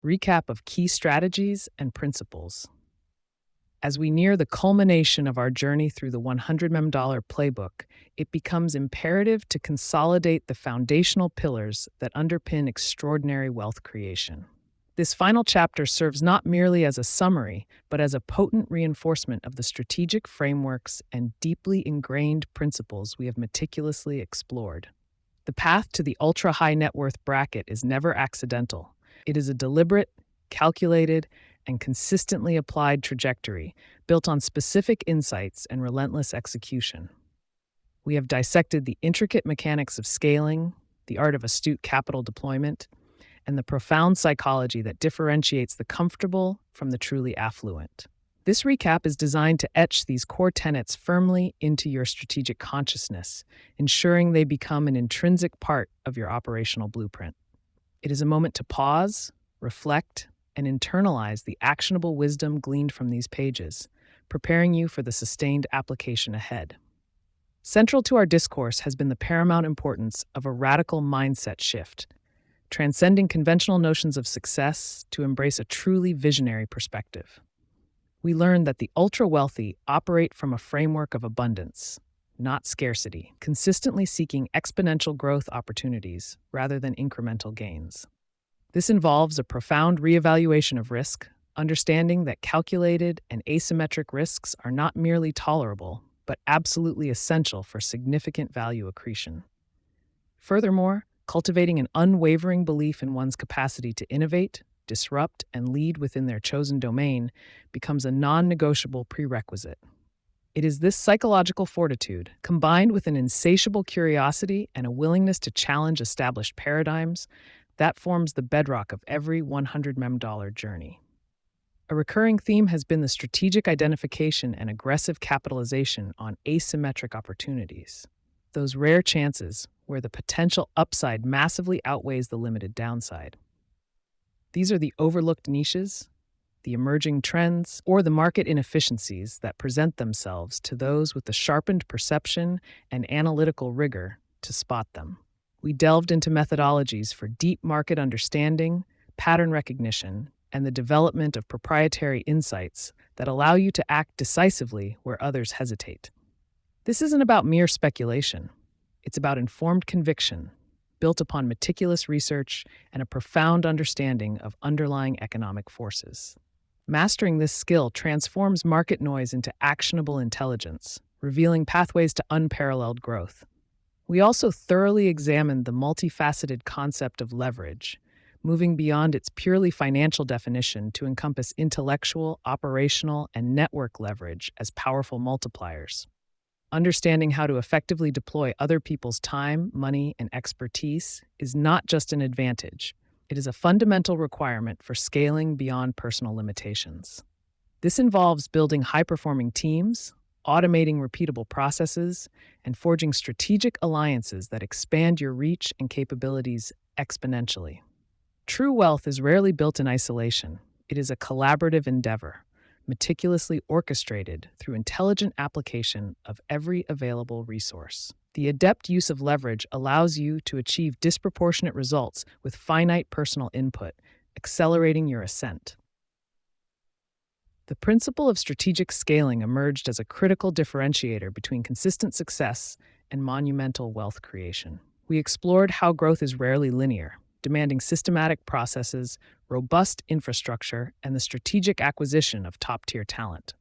Recap of key strategies and principles. As we near the culmination of our journey through the $100M Playbook, it becomes imperative to consolidate the foundational pillars that underpin extraordinary wealth creation. This final chapter serves not merely as a summary, but as a potent reinforcement of the strategic frameworks and deeply ingrained principles we have meticulously explored. The path to the ultra-high net worth bracket is never accidental. It is a deliberate, calculated, and consistently applied trajectory built on specific insights and relentless execution. We have dissected the intricate mechanics of scaling, the art of astute capital deployment, and the profound psychology that differentiates the comfortable from the truly affluent. This recap is designed to etch these core tenets firmly into your strategic consciousness, ensuring they become an intrinsic part of your operational blueprint. It is a moment to pause, reflect, and internalize the actionable wisdom gleaned from these pages, preparing you for the sustained application ahead. Central to our discourse has been the paramount importance of a radical mindset shift, transcending conventional notions of success to embrace a truly visionary perspective. We learned that the ultra-wealthy operate from a framework of abundance, not scarcity, consistently seeking exponential growth opportunities rather than incremental gains. This involves a profound reevaluation of risk, understanding that calculated and asymmetric risks are not merely tolerable, but absolutely essential for significant value accretion. Furthermore, cultivating an unwavering belief in one's capacity to innovate, disrupt, and lead within their chosen domain becomes a non-negotiable prerequisite. It is this psychological fortitude, combined with an insatiable curiosity and a willingness to challenge established paradigms, that forms the bedrock of every $100M journey. A recurring theme has been the strategic identification and aggressive capitalization on asymmetric opportunities, those rare chances where the potential upside massively outweighs the limited downside. These are the overlooked niches, the emerging trends, or the market inefficiencies that present themselves to those with the sharpened perception and analytical rigor to spot them. We delved into methodologies for deep market understanding, pattern recognition, and the development of proprietary insights that allow you to act decisively where others hesitate. This isn't about mere speculation. It's about informed conviction, built upon meticulous research and a profound understanding of underlying economic forces. Mastering this skill transforms market noise into actionable intelligence, revealing pathways to unparalleled growth. We also thoroughly examined the multifaceted concept of leverage, moving beyond its purely financial definition to encompass intellectual, operational, and network leverage as powerful multipliers. Understanding how to effectively deploy other people's time, money, and expertise is not just an advantage. It is a fundamental requirement for scaling beyond personal limitations. This involves building high-performing teams, automating repeatable processes, and forging strategic alliances that expand your reach and capabilities exponentially. True wealth is rarely built in isolation. It is a collaborative endeavor, meticulously orchestrated through intelligent application of every available resource. The adept use of leverage allows you to achieve disproportionate results with finite personal input, accelerating your ascent. The principle of strategic scaling emerged as a critical differentiator between consistent success and monumental wealth creation. We explored how growth is rarely linear, demanding systematic processes, robust infrastructure, and the strategic acquisition of top-tier talent.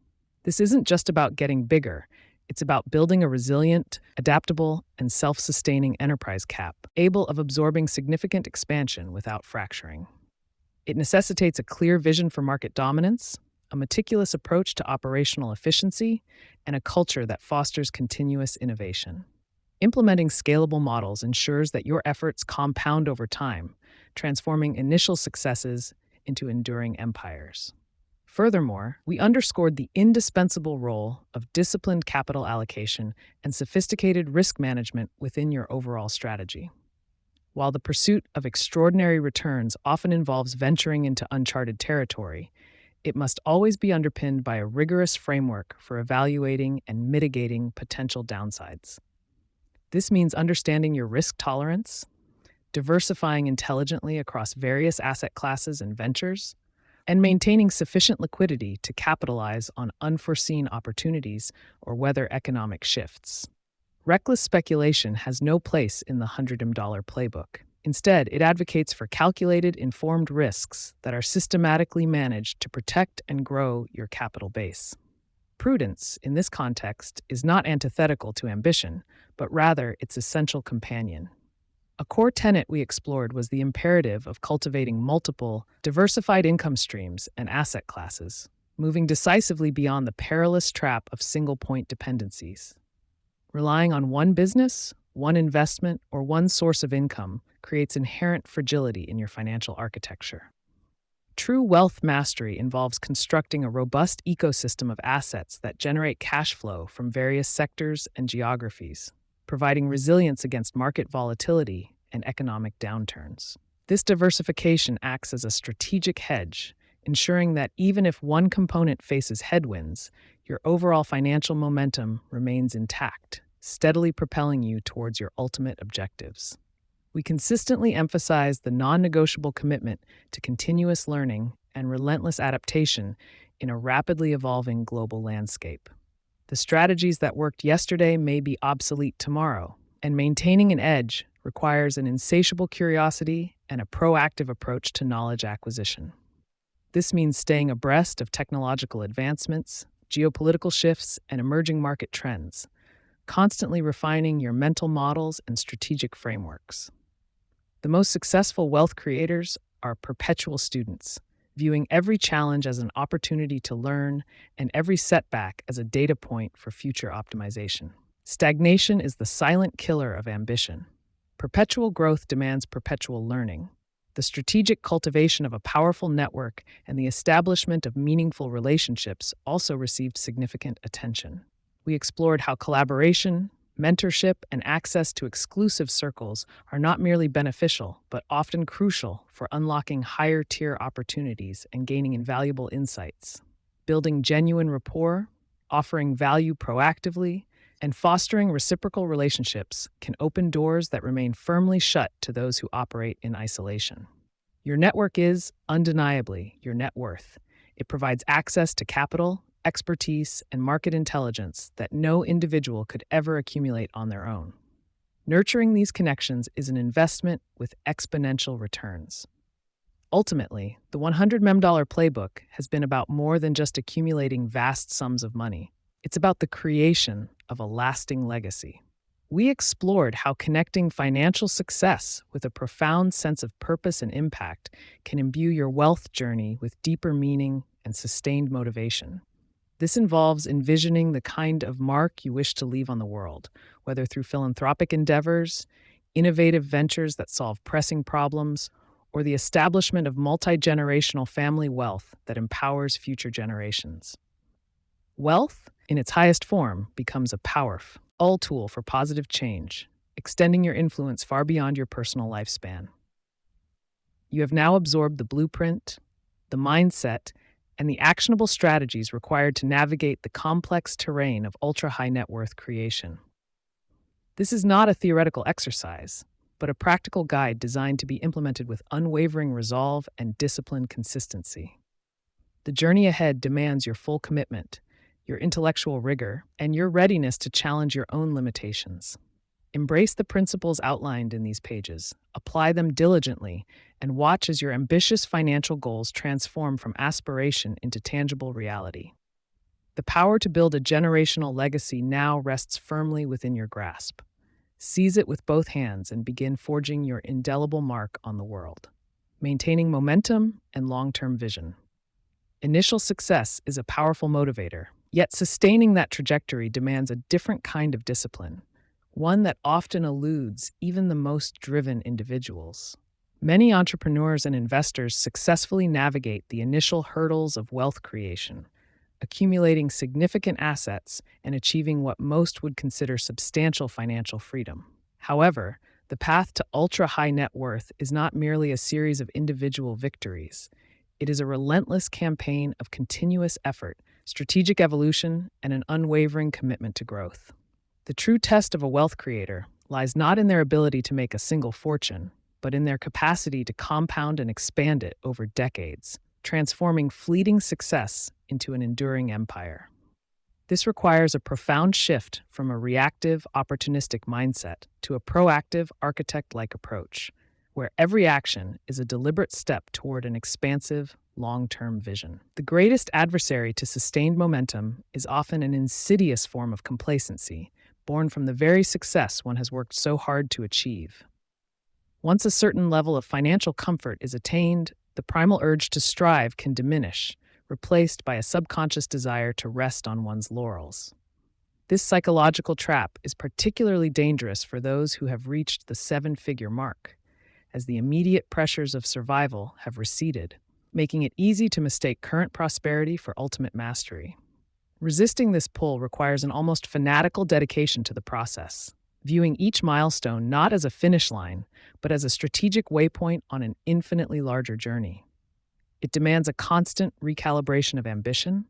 This isn't just about getting bigger. It's about building a resilient, adaptable, and self-sustaining enterprise capable of absorbing significant expansion without fracturing. It necessitates a clear vision for market dominance, a meticulous approach to operational efficiency, and a culture that fosters continuous innovation. Implementing scalable models ensures that your efforts compound over time, transforming initial successes into enduring empires. Furthermore, we underscored the indispensable role of disciplined capital allocation and sophisticated risk management within your overall strategy. While the pursuit of extraordinary returns often involves venturing into uncharted territory, it must always be underpinned by a rigorous framework for evaluating and mitigating potential downsides. This means understanding your risk tolerance, diversifying intelligently across various asset classes and ventures, and maintaining sufficient liquidity to capitalize on unforeseen opportunities or weather economic shifts. Reckless speculation has no place in the $100M playbook. Instead, it advocates for calculated, informed risks that are systematically managed to protect and grow your capital base. Prudence, in this context, is not antithetical to ambition, but rather its essential companion. A core tenet we explored was the imperative of cultivating multiple, diversified income streams and asset classes, moving decisively beyond the perilous trap of single-point dependencies. Relying on one business, one investment, or one source of income creates inherent fragility in your financial architecture. True wealth mastery involves constructing a robust ecosystem of assets that generate cash flow from various sectors and geographies, providing resilience against market volatility and economic downturns. This diversification acts as a strategic hedge, ensuring that even if one component faces headwinds, your overall financial momentum remains intact, steadily propelling you towards your ultimate objectives. We consistently emphasize the non-negotiable commitment to continuous learning and relentless adaptation in a rapidly evolving global landscape. The strategies that worked yesterday may be obsolete tomorrow, and maintaining an edge requires an insatiable curiosity and a proactive approach to knowledge acquisition. This means staying abreast of technological advancements, geopolitical shifts, and emerging market trends, constantly refining your mental models and strategic frameworks. The most successful wealth creators are perpetual students, viewing every challenge as an opportunity to learn and every setback as a data point for future optimization. Stagnation is the silent killer of ambition. Perpetual growth demands perpetual learning. The strategic cultivation of a powerful network and the establishment of meaningful relationships also received significant attention. We explored how collaboration, mentorship, and access to exclusive circles are not merely beneficial, but often crucial for unlocking higher-tier opportunities and gaining invaluable insights. Building genuine rapport, offering value proactively, and fostering reciprocal relationships can open doors that remain firmly shut to those who operate in isolation. Your network is, undeniably, your net worth. It provides access to capital, expertise, and market intelligence that no individual could ever accumulate on their own. Nurturing these connections is an investment with exponential returns. Ultimately, the 100M playbook has been about more than just accumulating vast sums of money. It's about the creation of a lasting legacy. We explored how connecting financial success with a profound sense of purpose and impact can imbue your wealth journey with deeper meaning and sustained motivation. This involves envisioning the kind of mark you wish to leave on the world, whether through philanthropic endeavors, innovative ventures that solve pressing problems, or the establishment of multi-generational family wealth that empowers future generations. Wealth, in its highest form, becomes a powerful tool for positive change, extending your influence far beyond your personal lifespan. You have now absorbed the blueprint, the mindset, and the actionable strategies required to navigate the complex terrain of ultra-high net worth creation. This is not a theoretical exercise, but a practical guide designed to be implemented with unwavering resolve and disciplined consistency. The journey ahead demands your full commitment, your intellectual rigor, and your readiness to challenge your own limitations. Embrace the principles outlined in these pages, apply them diligently, and watch as your ambitious financial goals transform from aspiration into tangible reality. The power to build a generational legacy now rests firmly within your grasp. Seize it with both hands and begin forging your indelible mark on the world, maintaining momentum and long-term vision. Initial success is a powerful motivator, yet sustaining that trajectory demands a different kind of discipline, one that often eludes even the most driven individuals. Many entrepreneurs and investors successfully navigate the initial hurdles of wealth creation, accumulating significant assets and achieving what most would consider substantial financial freedom. However, the path to ultra-high net worth is not merely a series of individual victories. It is a relentless campaign of continuous effort, strategic evolution, and an unwavering commitment to growth. The true test of a wealth creator lies not in their ability to make a single fortune, but in their capacity to compound and expand it over decades, transforming fleeting success into an enduring empire. This requires a profound shift from a reactive, opportunistic mindset to a proactive, architect like approach, where every action is a deliberate step toward an expansive, long term vision. The greatest adversary to sustained momentum is often an insidious form of complacency, born from the very success one has worked so hard to achieve. Once a certain level of financial comfort is attained, the primal urge to strive can diminish, replaced by a subconscious desire to rest on one's laurels. This psychological trap is particularly dangerous for those who have reached the seven-figure mark, as the immediate pressures of survival have receded, making it easy to mistake current prosperity for ultimate mastery. Resisting this pull requires an almost fanatical dedication to the process, viewing each milestone not as a finish line, but as a strategic waypoint on an infinitely larger journey. It demands a constant recalibration of ambition,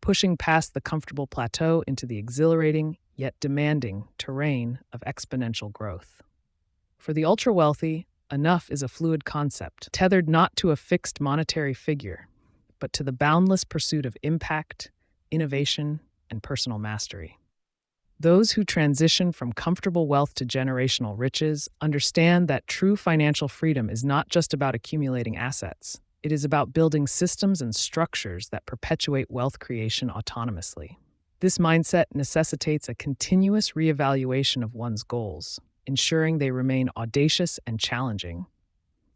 pushing past the comfortable plateau into the exhilarating, yet demanding, terrain of exponential growth. For the ultra-wealthy, enough is a fluid concept, tethered not to a fixed monetary figure, but to the boundless pursuit of impact, innovation, and personal mastery. Those who transition from comfortable wealth to generational riches understand that true financial freedom is not just about accumulating assets. It is about building systems and structures that perpetuate wealth creation autonomously. This mindset necessitates a continuous reevaluation of one's goals, ensuring they remain audacious and challenging,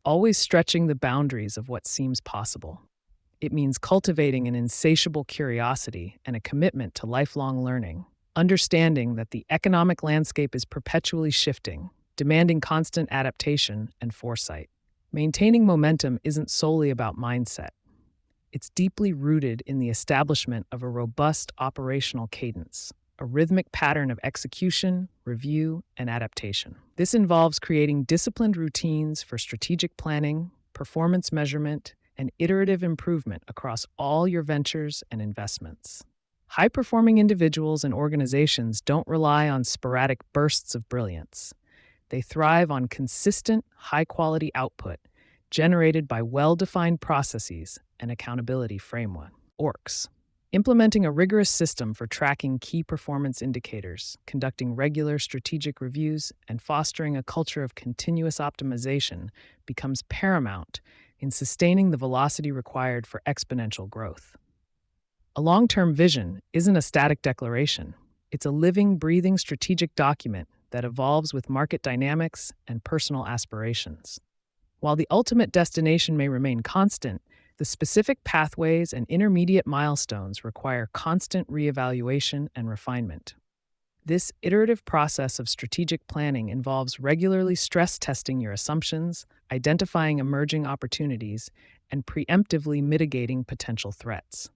always stretching the boundaries of what seems possible. It means cultivating an insatiable curiosity and a commitment to lifelong learning, understanding that the economic landscape is perpetually shifting, demanding constant adaptation and foresight. Maintaining momentum isn't solely about mindset. It's deeply rooted in the establishment of a robust operational cadence, a rhythmic pattern of execution, review, and adaptation. This involves creating disciplined routines for strategic planning, performance measurement, and iterative improvement across all your ventures and investments. High-performing individuals and organizations don't rely on sporadic bursts of brilliance. They thrive on consistent, high-quality output generated by well-defined processes and accountability frameworks. Implementing a rigorous system for tracking key performance indicators, conducting regular strategic reviews, and fostering a culture of continuous optimization becomes paramount in sustaining the velocity required for exponential growth. A long-term vision isn't a static declaration. It's a living, breathing strategic document that evolves with market dynamics and personal aspirations. While the ultimate destination may remain constant, the specific pathways and intermediate milestones require constant reevaluation and refinement. This iterative process of strategic planning involves regularly stress testing your assumptions, identifying emerging opportunities, and preemptively mitigating potential threats.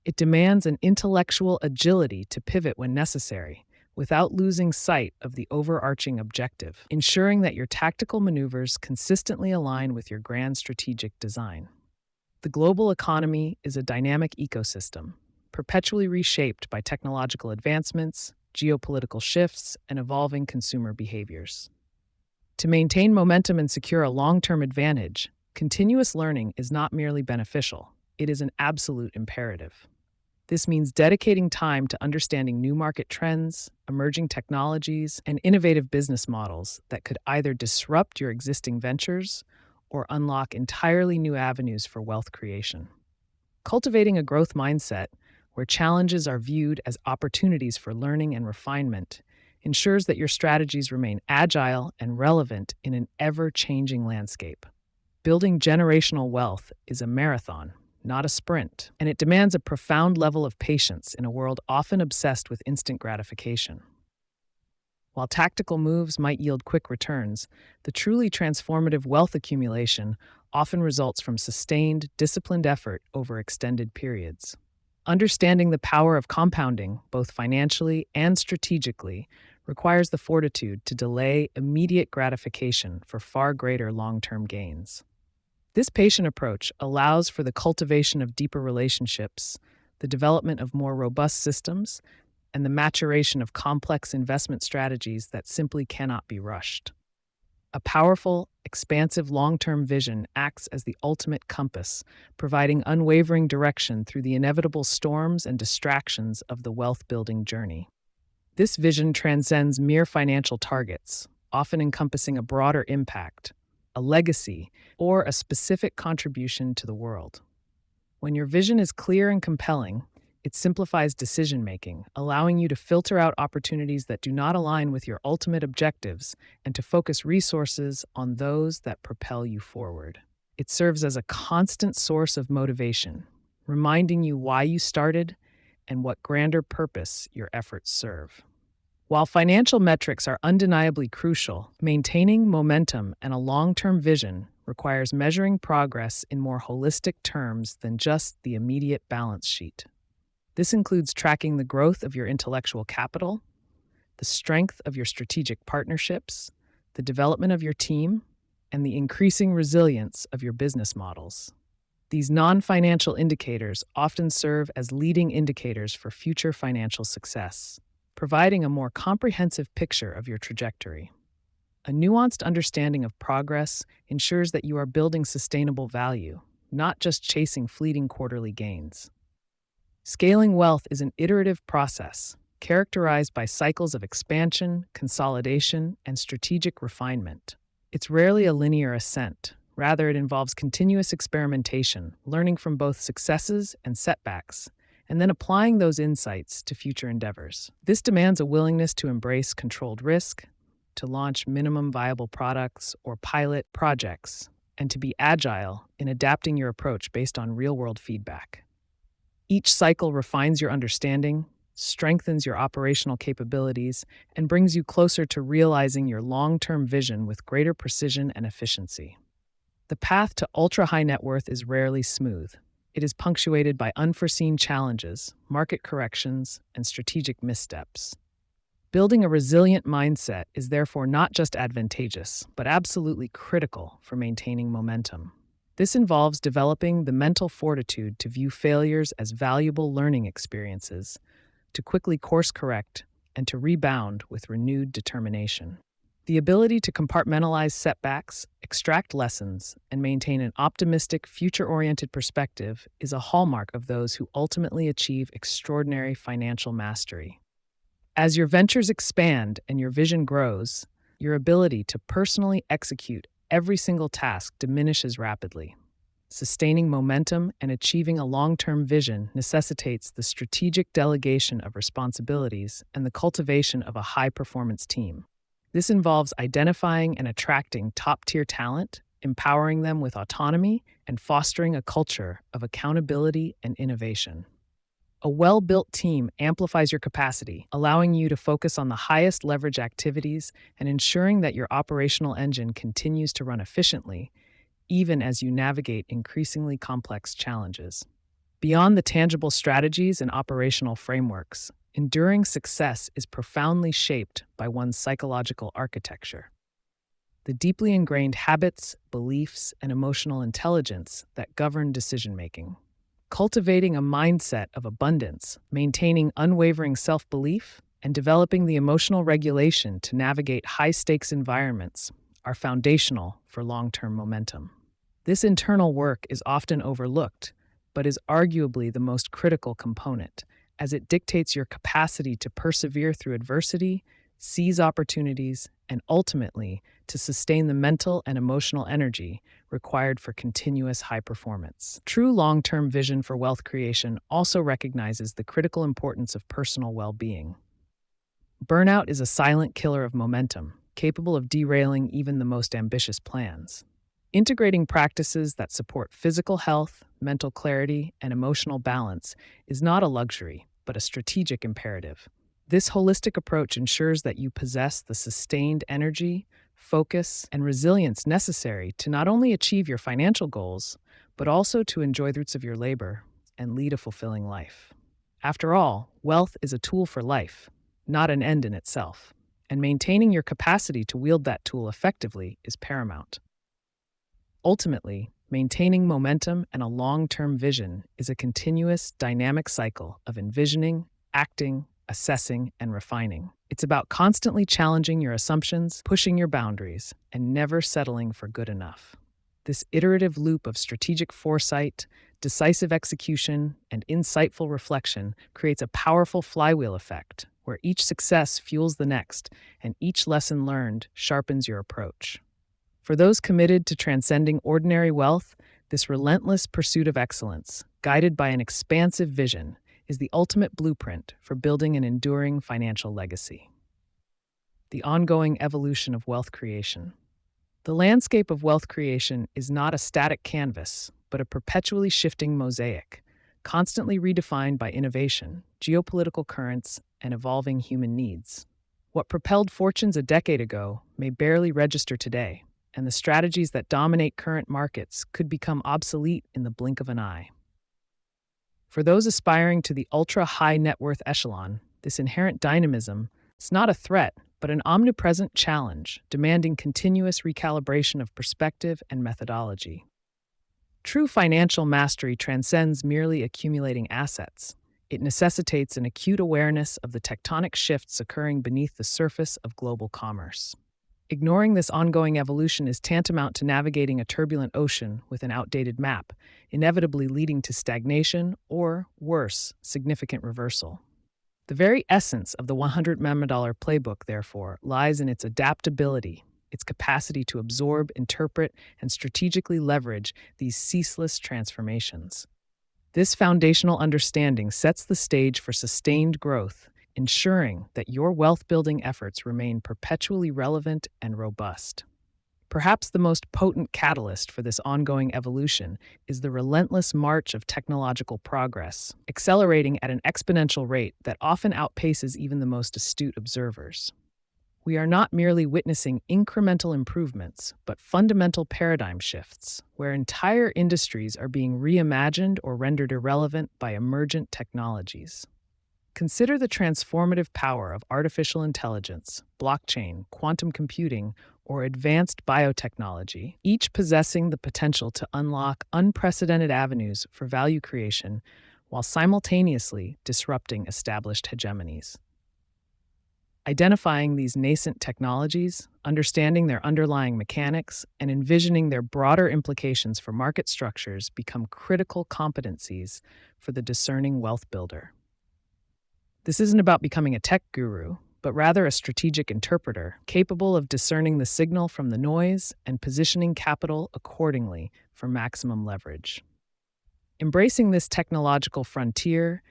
It demands an intellectual agility to pivot when necessary, without losing sight of the overarching objective, ensuring that your tactical maneuvers consistently align with your grand strategic design. The global economy is a dynamic ecosystem, perpetually reshaped by technological advancements, geopolitical shifts, and evolving consumer behaviors. To maintain momentum and secure a long-term advantage, continuous learning is not merely beneficial, it is an absolute imperative. This means dedicating time to understanding new market trends, emerging technologies, and innovative business models that could either disrupt your existing ventures or unlock entirely new avenues for wealth creation. Cultivating a growth mindset, where challenges are viewed as opportunities for learning and refinement, ensures that your strategies remain agile and relevant in an ever-changing landscape. Building generational wealth is a marathon, not a sprint, and it demands a profound level of patience in a world often obsessed with instant gratification. While tactical moves might yield quick returns, the truly transformative wealth accumulation often results from sustained, disciplined effort over extended periods. Understanding the power of compounding, both financially and strategically, requires the fortitude to delay immediate gratification for far greater long-term gains. This patient approach allows for the cultivation of deeper relationships, the development of more robust systems, and the maturation of complex investment strategies that simply cannot be rushed. A powerful, expansive long-term vision acts as the ultimate compass, providing unwavering direction through the inevitable storms and distractions of the wealth-building journey. This vision transcends mere financial targets, often encompassing a broader impact, a legacy, or a specific contribution to the world. When your vision is clear and compelling, it simplifies decision-making, allowing you to filter out opportunities that do not align with your ultimate objectives and to focus resources on those that propel you forward. It serves as a constant source of motivation, reminding you why you started and what grander purpose your efforts serve. While financial metrics are undeniably crucial, maintaining momentum and a long-term vision requires measuring progress in more holistic terms than just the immediate balance sheet. This includes tracking the growth of your intellectual capital, the strength of your strategic partnerships, the development of your team, and the increasing resilience of your business models. These non-financial indicators often serve as leading indicators for future financial success, providing a more comprehensive picture of your trajectory. A nuanced understanding of progress ensures that you are building sustainable value, not just chasing fleeting quarterly gains. Scaling wealth is an iterative process, characterized by cycles of expansion, consolidation, and strategic refinement. It's rarely a linear ascent. Rather, it involves continuous experimentation, learning from both successes and setbacks, and then applying those insights to future endeavors. This demands a willingness to embrace controlled risk, to launch minimum viable products or pilot projects, and to be agile in adapting your approach based on real-world feedback. Each cycle refines your understanding, strengthens your operational capabilities, and brings you closer to realizing your long-term vision with greater precision and efficiency. The path to ultra-high net worth is rarely smooth. It is punctuated by unforeseen challenges, market corrections, and strategic missteps. Building a resilient mindset is therefore not just advantageous, but absolutely critical for maintaining momentum. This involves developing the mental fortitude to view failures as valuable learning experiences, to quickly course correct, and to rebound with renewed determination. The ability to compartmentalize setbacks, extract lessons, and maintain an optimistic, future-oriented perspective is a hallmark of those who ultimately achieve extraordinary financial mastery. As your ventures expand and your vision grows, your ability to personally execute every single task diminishes rapidly. Sustaining momentum and achieving a long-term vision necessitates the strategic delegation of responsibilities and the cultivation of a high-performance team. This involves identifying and attracting top-tier talent, empowering them with autonomy, and fostering a culture of accountability and innovation. A well-built team amplifies your capacity, allowing you to focus on the highest leverage activities and ensuring that your operational engine continues to run efficiently, even as you navigate increasingly complex challenges. Beyond the tangible strategies and operational frameworks, enduring success is profoundly shaped by one's psychological architecture. The deeply ingrained habits, beliefs, and emotional intelligence that govern decision-making. Cultivating a mindset of abundance, maintaining unwavering self-belief, and developing the emotional regulation to navigate high-stakes environments are foundational for long-term momentum. This internal work is often overlooked, but is arguably the most critical component, as it dictates your capacity to persevere through adversity, seize opportunities, and ultimately to sustain the mental and emotional energy required for continuous high performance. True long-term vision for wealth creation also recognizes the critical importance of personal well-being. Burnout is a silent killer of momentum, capable of derailing even the most ambitious plans. Integrating practices that support physical health, mental clarity, and emotional balance is not a luxury, but a strategic imperative. This holistic approach ensures that you possess the sustained energy, focus, and resilience necessary to not only achieve your financial goals, but also to enjoy the fruits of your labor and lead a fulfilling life. After all, wealth is a tool for life, not an end in itself, and maintaining your capacity to wield that tool effectively is paramount. Ultimately, maintaining momentum and a long-term vision is a continuous, dynamic cycle of envisioning, acting, assessing, and refining. It's about constantly challenging your assumptions, pushing your boundaries, and never settling for good enough. This iterative loop of strategic foresight, decisive execution, and insightful reflection creates a powerful flywheel effect where each success fuels the next and each lesson learned sharpens your approach. For those committed to transcending ordinary wealth, this relentless pursuit of excellence, guided by an expansive vision, is the ultimate blueprint for building an enduring financial legacy. The ongoing evolution of wealth creation. The landscape of wealth creation is not a static canvas, but a perpetually shifting mosaic, constantly redefined by innovation, geopolitical currents, and evolving human needs. What propelled fortunes a decade ago may barely register today, and the strategies that dominate current markets could become obsolete in the blink of an eye. For those aspiring to the ultra-high net worth echelon, this inherent dynamism is not a threat, but an omnipresent challenge, demanding continuous recalibration of perspective and methodology. True financial mastery transcends merely accumulating assets. It necessitates an acute awareness of the tectonic shifts occurring beneath the surface of global commerce. Ignoring this ongoing evolution is tantamount to navigating a turbulent ocean with an outdated map, inevitably leading to stagnation or, worse, significant reversal. The very essence of the $100M Playbook, therefore, lies in its adaptability, its capacity to absorb, interpret, and strategically leverage these ceaseless transformations. This foundational understanding sets the stage for sustained growth, ensuring that your wealth-building efforts remain perpetually relevant and robust. Perhaps the most potent catalyst for this ongoing evolution is the relentless march of technological progress, accelerating at an exponential rate that often outpaces even the most astute observers. We are not merely witnessing incremental improvements, but fundamental paradigm shifts, where entire industries are being reimagined or rendered irrelevant by emergent technologies. Consider the transformative power of artificial intelligence, blockchain, quantum computing, or advanced biotechnology, each possessing the potential to unlock unprecedented avenues for value creation while simultaneously disrupting established hegemonies. Identifying these nascent technologies, understanding their underlying mechanics, and envisioning their broader implications for market structures become critical competencies for the discerning wealth builder. This isn't about becoming a tech guru, but rather a strategic interpreter, capable of discerning the signal from the noise and positioning capital accordingly for maximum leverage. Embracing this technological frontier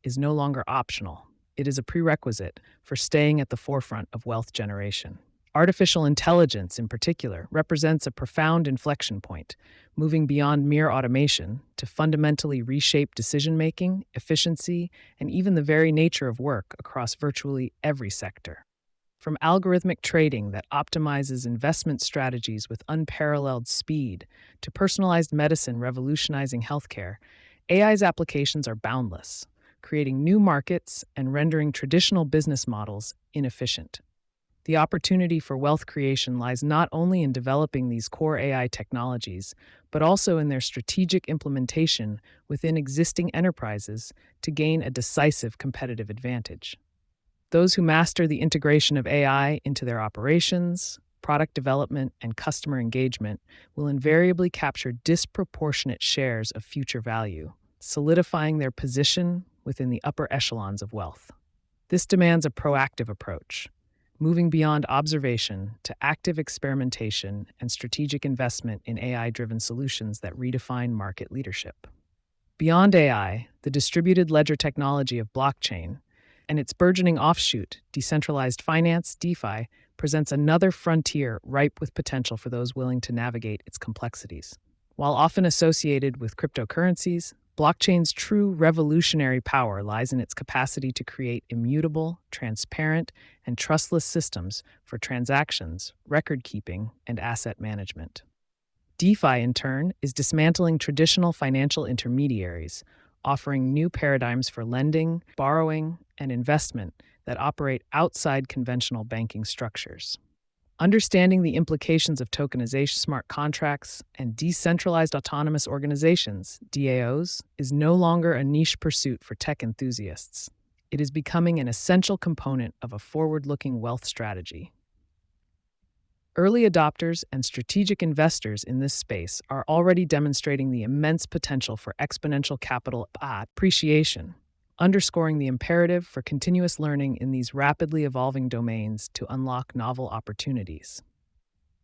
is no longer optional. It is a prerequisite for staying at the forefront of wealth generation. Artificial intelligence, in particular, represents a profound inflection point, moving beyond mere automation to fundamentally reshape decision-making, efficiency, and even the very nature of work across virtually every sector. From algorithmic trading that optimizes investment strategies with unparalleled speed to personalized medicine revolutionizing healthcare, AI's applications are boundless, creating new markets and rendering traditional business models inefficient. The opportunity for wealth creation lies not only in developing these core AI technologies, but also in their strategic implementation within existing enterprises to gain a decisive competitive advantage. Those who master the integration of AI into their operations, product development, and customer engagement will invariably capture disproportionate shares of future value, solidifying their position within the upper echelons of wealth. This demands a proactive approach, moving beyond observation to active experimentation and strategic investment in AI-driven solutions that redefine market leadership. Beyond AI, the distributed ledger technology of blockchain and its burgeoning offshoot, decentralized finance, DeFi, presents another frontier ripe with potential for those willing to navigate its complexities. While often associated with cryptocurrencies, blockchain's true revolutionary power lies in its capacity to create immutable, transparent, and trustless systems for transactions, record-keeping, and asset management. DeFi, in turn, is dismantling traditional financial intermediaries, offering new paradigms for lending, borrowing, and investment that operate outside conventional banking structures. Understanding the implications of tokenization, smart contracts, and decentralized autonomous organizations, DAOs, is no longer a niche pursuit for tech enthusiasts. It is becoming an essential component of a forward-looking wealth strategy. Early adopters and strategic investors in this space are already demonstrating the immense potential for exponential capital appreciation, underscoring the imperative for continuous learning in these rapidly evolving domains to unlock novel opportunities.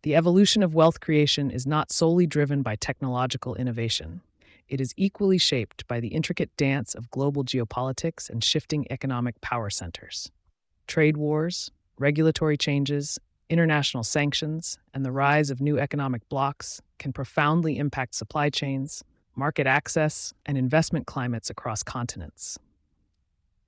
The evolution of wealth creation is not solely driven by technological innovation. It is equally shaped by the intricate dance of global geopolitics and shifting economic power centers. Trade wars, regulatory changes, international sanctions, and the rise of new economic blocs can profoundly impact supply chains, market access, and investment climates across continents.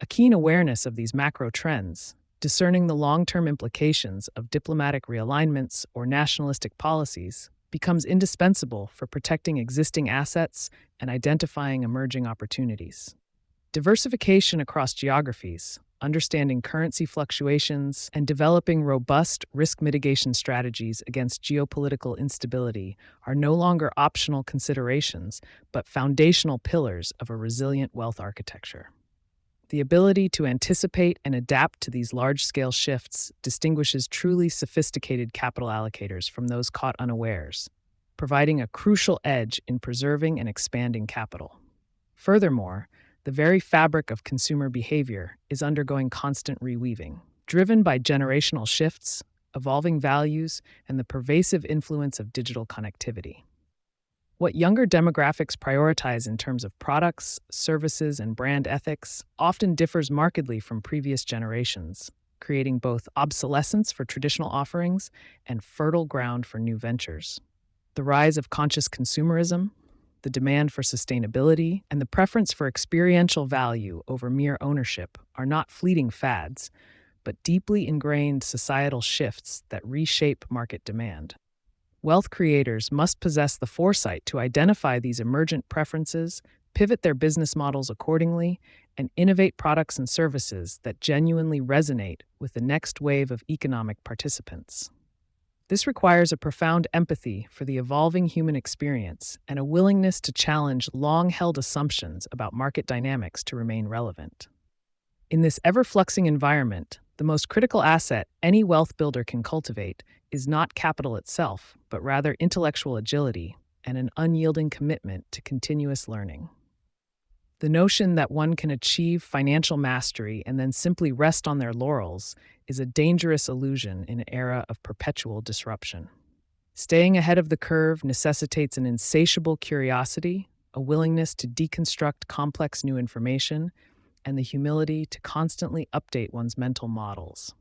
A keen awareness of these macro trends, discerning the long-term implications of diplomatic realignments or nationalistic policies, becomes indispensable for protecting existing assets and identifying emerging opportunities. Diversification across geographies, understanding currency fluctuations, and developing robust risk mitigation strategies against geopolitical instability are no longer optional considerations, but foundational pillars of a resilient wealth architecture. The ability to anticipate and adapt to these large-scale shifts distinguishes truly sophisticated capital allocators from those caught unawares, providing a crucial edge in preserving and expanding capital. Furthermore, the very fabric of consumer behavior is undergoing constant reweaving, driven by generational shifts, evolving values, and the pervasive influence of digital connectivity. What younger demographics prioritize in terms of products, services, and brand ethics often differs markedly from previous generations, creating both obsolescence for traditional offerings and fertile ground for new ventures. The rise of conscious consumerism, the demand for sustainability, and the preference for experiential value over mere ownership are not fleeting fads, but deeply ingrained societal shifts that reshape market demand. Wealth creators must possess the foresight to identify these emergent preferences, pivot their business models accordingly, and innovate products and services that genuinely resonate with the next wave of economic participants. This requires a profound empathy for the evolving human experience and a willingness to challenge long-held assumptions about market dynamics to remain relevant. In this ever-fluxing environment, the most critical asset any wealth builder can cultivate is not capital itself, but rather intellectual agility and an unyielding commitment to continuous learning. The notion that one can achieve financial mastery and then simply rest on their laurels is a dangerous illusion in an era of perpetual disruption. Staying ahead of the curve necessitates an insatiable curiosity, a willingness to deconstruct complex new information, and the humility to constantly update one's mental models.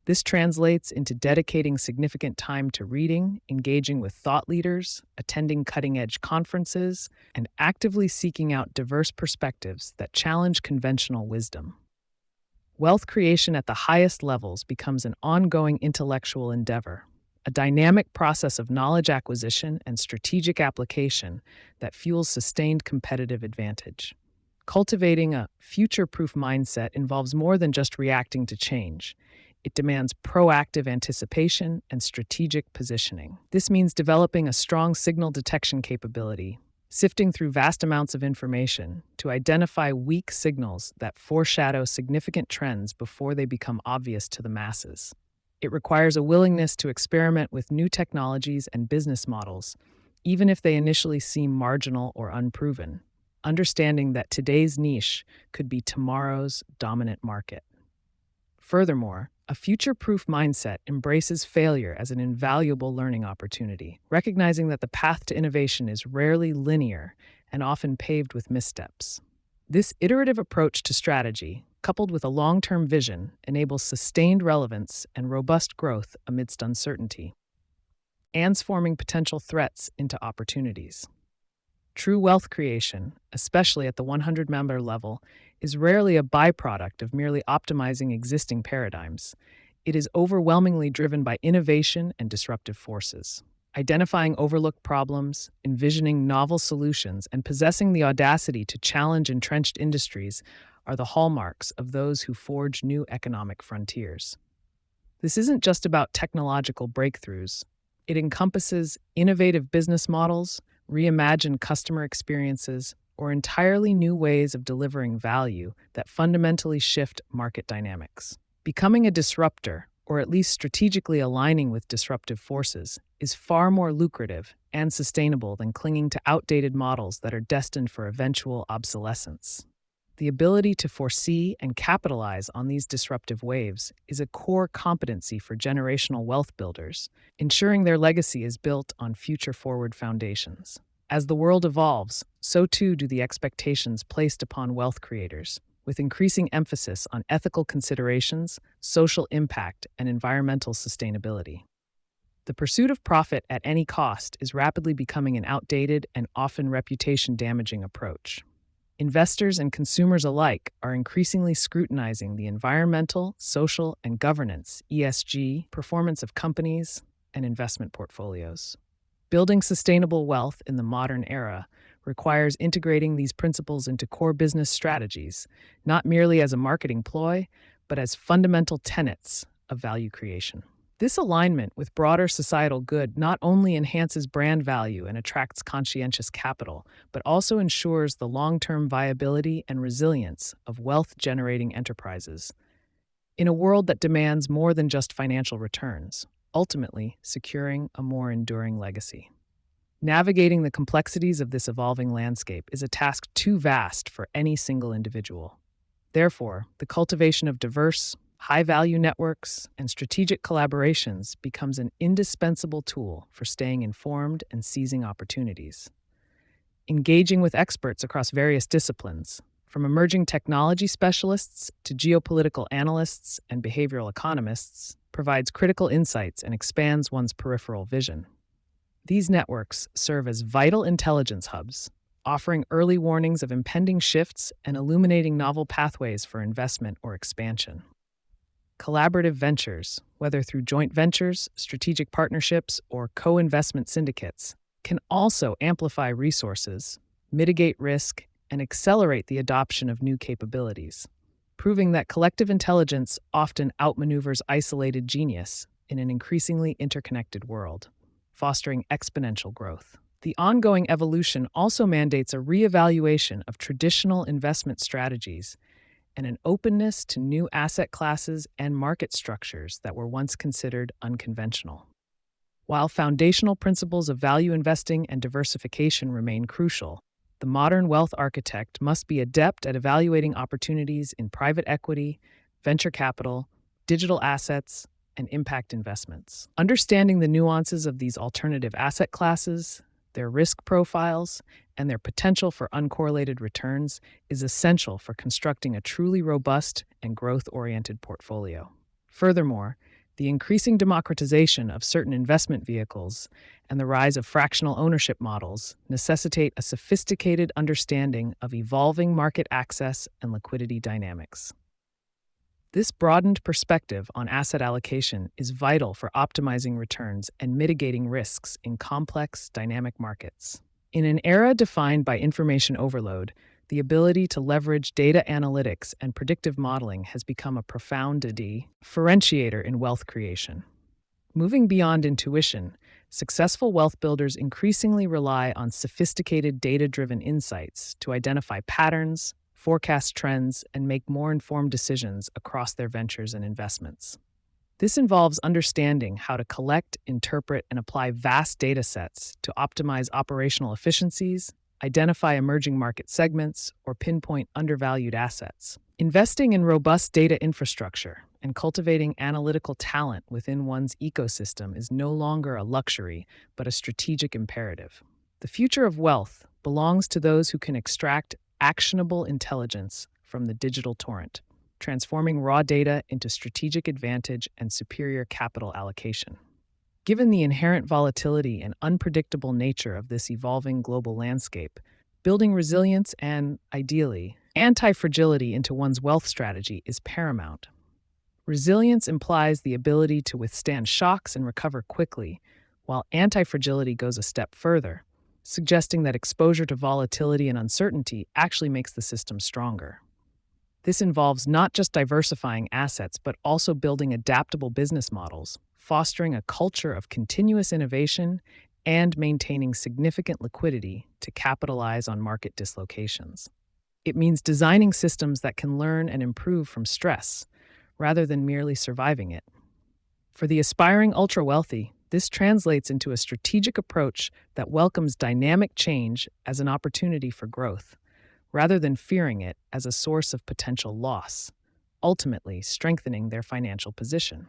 This translates into dedicating significant time to reading, engaging with thought leaders, attending cutting-edge conferences, and actively seeking out diverse perspectives that challenge conventional wisdom. Wealth creation at the highest levels becomes an ongoing intellectual endeavor, a dynamic process of knowledge acquisition and strategic application that fuels sustained competitive advantage. Cultivating a future-proof mindset involves more than just reacting to change. It demands proactive anticipation and strategic positioning. This means developing a strong signal detection capability, sifting through vast amounts of information to identify weak signals that foreshadow significant trends before they become obvious to the masses. It requires a willingness to experiment with new technologies and business models, even if they initially seem marginal or unproven, understanding that today's niche could be tomorrow's dominant market. Furthermore, a future-proof mindset embraces failure as an invaluable learning opportunity, recognizing that the path to innovation is rarely linear and often paved with missteps. This iterative approach to strategy, coupled with a long-term vision, enables sustained relevance and robust growth amidst uncertainty, transforming potential threats into opportunities. True wealth creation, especially at the 100-member level, is rarely a byproduct of merely optimizing existing paradigms. It is overwhelmingly driven by innovation and disruptive forces. Identifying overlooked problems, envisioning novel solutions, and possessing the audacity to challenge entrenched industries are the hallmarks of those who forge new economic frontiers. This isn't just about technological breakthroughs. It encompasses innovative business models, reimagined customer experiences, or entirely new ways of delivering value that fundamentally shift market dynamics. Becoming a disruptor, or at least strategically aligning with disruptive forces, is far more lucrative and sustainable than clinging to outdated models that are destined for eventual obsolescence. The ability to foresee and capitalize on these disruptive waves is a core competency for generational wealth builders, ensuring their legacy is built on future-forward foundations. As the world evolves, so too do the expectations placed upon wealth creators, with increasing emphasis on ethical considerations, social impact, and environmental sustainability. The pursuit of profit at any cost is rapidly becoming an outdated and often reputation-damaging approach. Investors and consumers alike are increasingly scrutinizing the environmental, social, and governance (ESG) performance of companies and investment portfolios. Building sustainable wealth in the modern era requires integrating these principles into core business strategies, not merely as a marketing ploy, but as fundamental tenets of value creation. This alignment with broader societal good not only enhances brand value and attracts conscientious capital, but also ensures the long-term viability and resilience of wealth-generating enterprises. In a world that demands more than just financial returns, ultimately securing a more enduring legacy. Navigating the complexities of this evolving landscape is a task too vast for any single individual. Therefore, the cultivation of diverse, high-value networks and strategic collaborations becomes an indispensable tool for staying informed and seizing opportunities. Engaging with experts across various disciplines, from emerging technology specialists to geopolitical analysts and behavioral economists, provides critical insights and expands one's peripheral vision. These networks serve as vital intelligence hubs, offering early warnings of impending shifts and illuminating novel pathways for investment or expansion. Collaborative ventures, whether through joint ventures, strategic partnerships, or co-investment syndicates, can also amplify resources, mitigate risk, and accelerate the adoption of new capabilities, proving that collective intelligence often outmaneuvers isolated genius in an increasingly interconnected world, fostering exponential growth. The ongoing evolution also mandates a reevaluation of traditional investment strategies and an openness to new asset classes and market structures that were once considered unconventional. While foundational principles of value investing and diversification remain crucial, the modern wealth architect must be adept at evaluating opportunities in private equity, venture capital, digital assets, and impact investments. Understanding the nuances of these alternative asset classes, their risk profiles, and their potential for uncorrelated returns is essential for constructing a truly robust and growth-oriented portfolio. Furthermore, the increasing democratization of certain investment vehicles and the rise of fractional ownership models necessitate a sophisticated understanding of evolving market access and liquidity dynamics. This broadened perspective on asset allocation is vital for optimizing returns and mitigating risks in complex, dynamic markets. In an era defined by information overload, the ability to leverage data analytics and predictive modeling has become a profound differentiator in wealth creation. Moving beyond intuition, successful wealth builders increasingly rely on sophisticated data-driven insights to identify patterns, forecast trends, and make more informed decisions across their ventures and investments. This involves understanding how to collect, interpret, and apply vast data sets to optimize operational efficiencies, identify emerging market segments, or pinpoint undervalued assets. Investing in robust data infrastructure and cultivating analytical talent within one's ecosystem is no longer a luxury, but a strategic imperative. The future of wealth belongs to those who can extract actionable intelligence from the digital torrent, transforming raw data into strategic advantage and superior capital allocation. Given the inherent volatility and unpredictable nature of this evolving global landscape, building resilience and, ideally, anti-fragility into one's wealth strategy is paramount. Resilience implies the ability to withstand shocks and recover quickly, while anti-fragility goes a step further, suggesting that exposure to volatility and uncertainty actually makes the system stronger. This involves not just diversifying assets, but also building adaptable business models, fostering a culture of continuous innovation, and maintaining significant liquidity to capitalize on market dislocations. It means designing systems that can learn and improve from stress, rather than merely surviving it. For the aspiring ultra-wealthy, this translates into a strategic approach that welcomes dynamic change as an opportunity for growth, rather than fearing it as a source of potential loss, ultimately strengthening their financial position.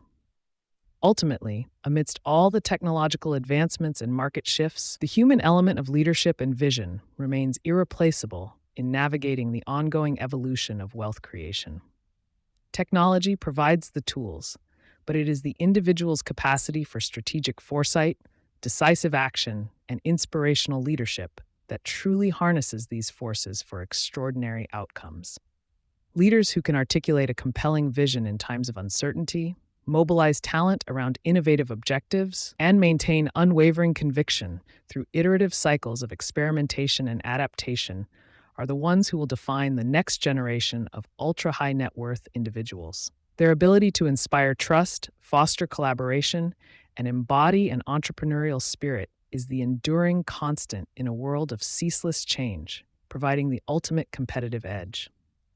Ultimately, amidst all the technological advancements and market shifts, the human element of leadership and vision remains irreplaceable in navigating the ongoing evolution of wealth creation. Technology provides the tools, but it is the individual's capacity for strategic foresight, decisive action, and inspirational leadership that truly harnesses these forces for extraordinary outcomes. Leaders who can articulate a compelling vision in times of uncertainty, mobilize talent around innovative objectives, and maintain unwavering conviction through iterative cycles of experimentation and adaptation are the ones who will define the next generation of ultra-high net worth individuals. Their ability to inspire trust, foster collaboration, and embody an entrepreneurial spirit is the enduring constant in a world of ceaseless change, providing the ultimate competitive edge.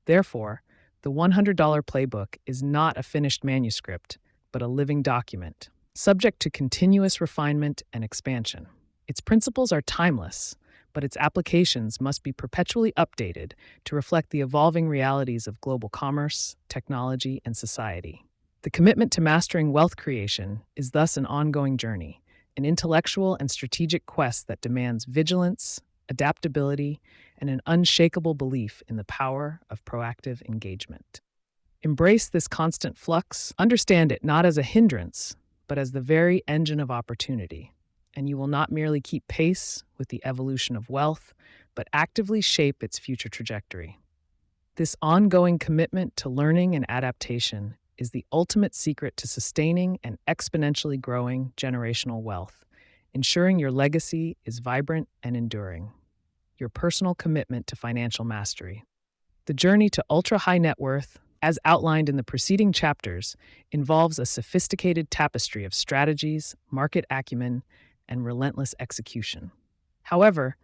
Therefore, the $100 Playbook is not a finished manuscript, but a living document, subject to continuous refinement and expansion. Its principles are timeless, but its applications must be perpetually updated to reflect the evolving realities of global commerce, technology, and society. The commitment to mastering wealth creation is thus an ongoing journey, an intellectual and strategic quest that demands vigilance, adaptability, and an unshakable belief in the power of proactive engagement. Embrace this constant flux, understand it not as a hindrance, but as the very engine of opportunity, and you will not merely keep pace with the evolution of wealth, but actively shape its future trajectory. This ongoing commitment to learning and adaptation is the ultimate secret to sustaining and exponentially growing generational wealth, ensuring your legacy is vibrant and enduring. Your personal commitment to financial mastery. The journey to ultra-high net worth, as outlined in the preceding chapters, involves a sophisticated tapestry of strategies, market acumen, and relentless execution. However,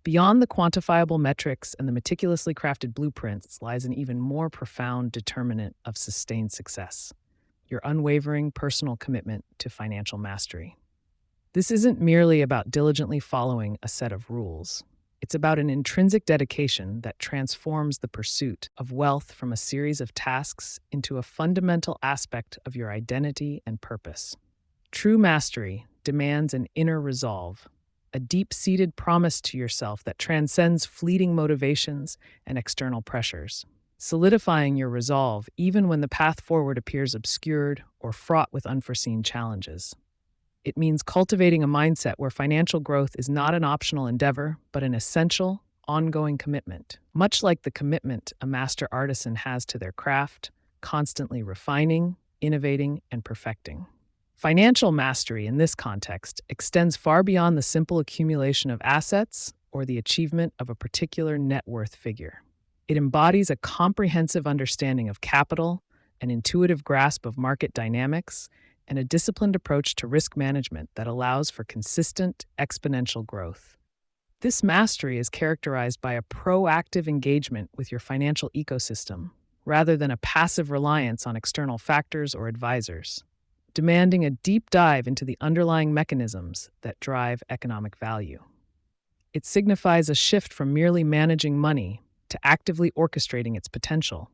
beyond the quantifiable metrics and the meticulously crafted blueprints lies an even more profound determinant of sustained success: your unwavering personal commitment to financial mastery. This isn't merely about diligently following a set of rules. It's about an intrinsic dedication that transforms the pursuit of wealth from a series of tasks into a fundamental aspect of your identity and purpose. True mastery demands an inner resolve, a deep-seated promise to yourself that transcends fleeting motivations and external pressures, solidifying your resolve even when the path forward appears obscured or fraught with unforeseen challenges. It means cultivating a mindset where financial growth is not an optional endeavor, but an essential, ongoing commitment. Much like the commitment a master artisan has to their craft, constantly refining, innovating, and perfecting. Financial mastery in this context extends far beyond the simple accumulation of assets or the achievement of a particular net worth figure. It embodies a comprehensive understanding of capital, an intuitive grasp of market dynamics, and a disciplined approach to risk management that allows for consistent, exponential growth. This mastery is characterized by a proactive engagement with your financial ecosystem, rather than a passive reliance on external factors or advisors, demanding a deep dive into the underlying mechanisms that drive economic value. It signifies a shift from merely managing money to actively orchestrating its potential,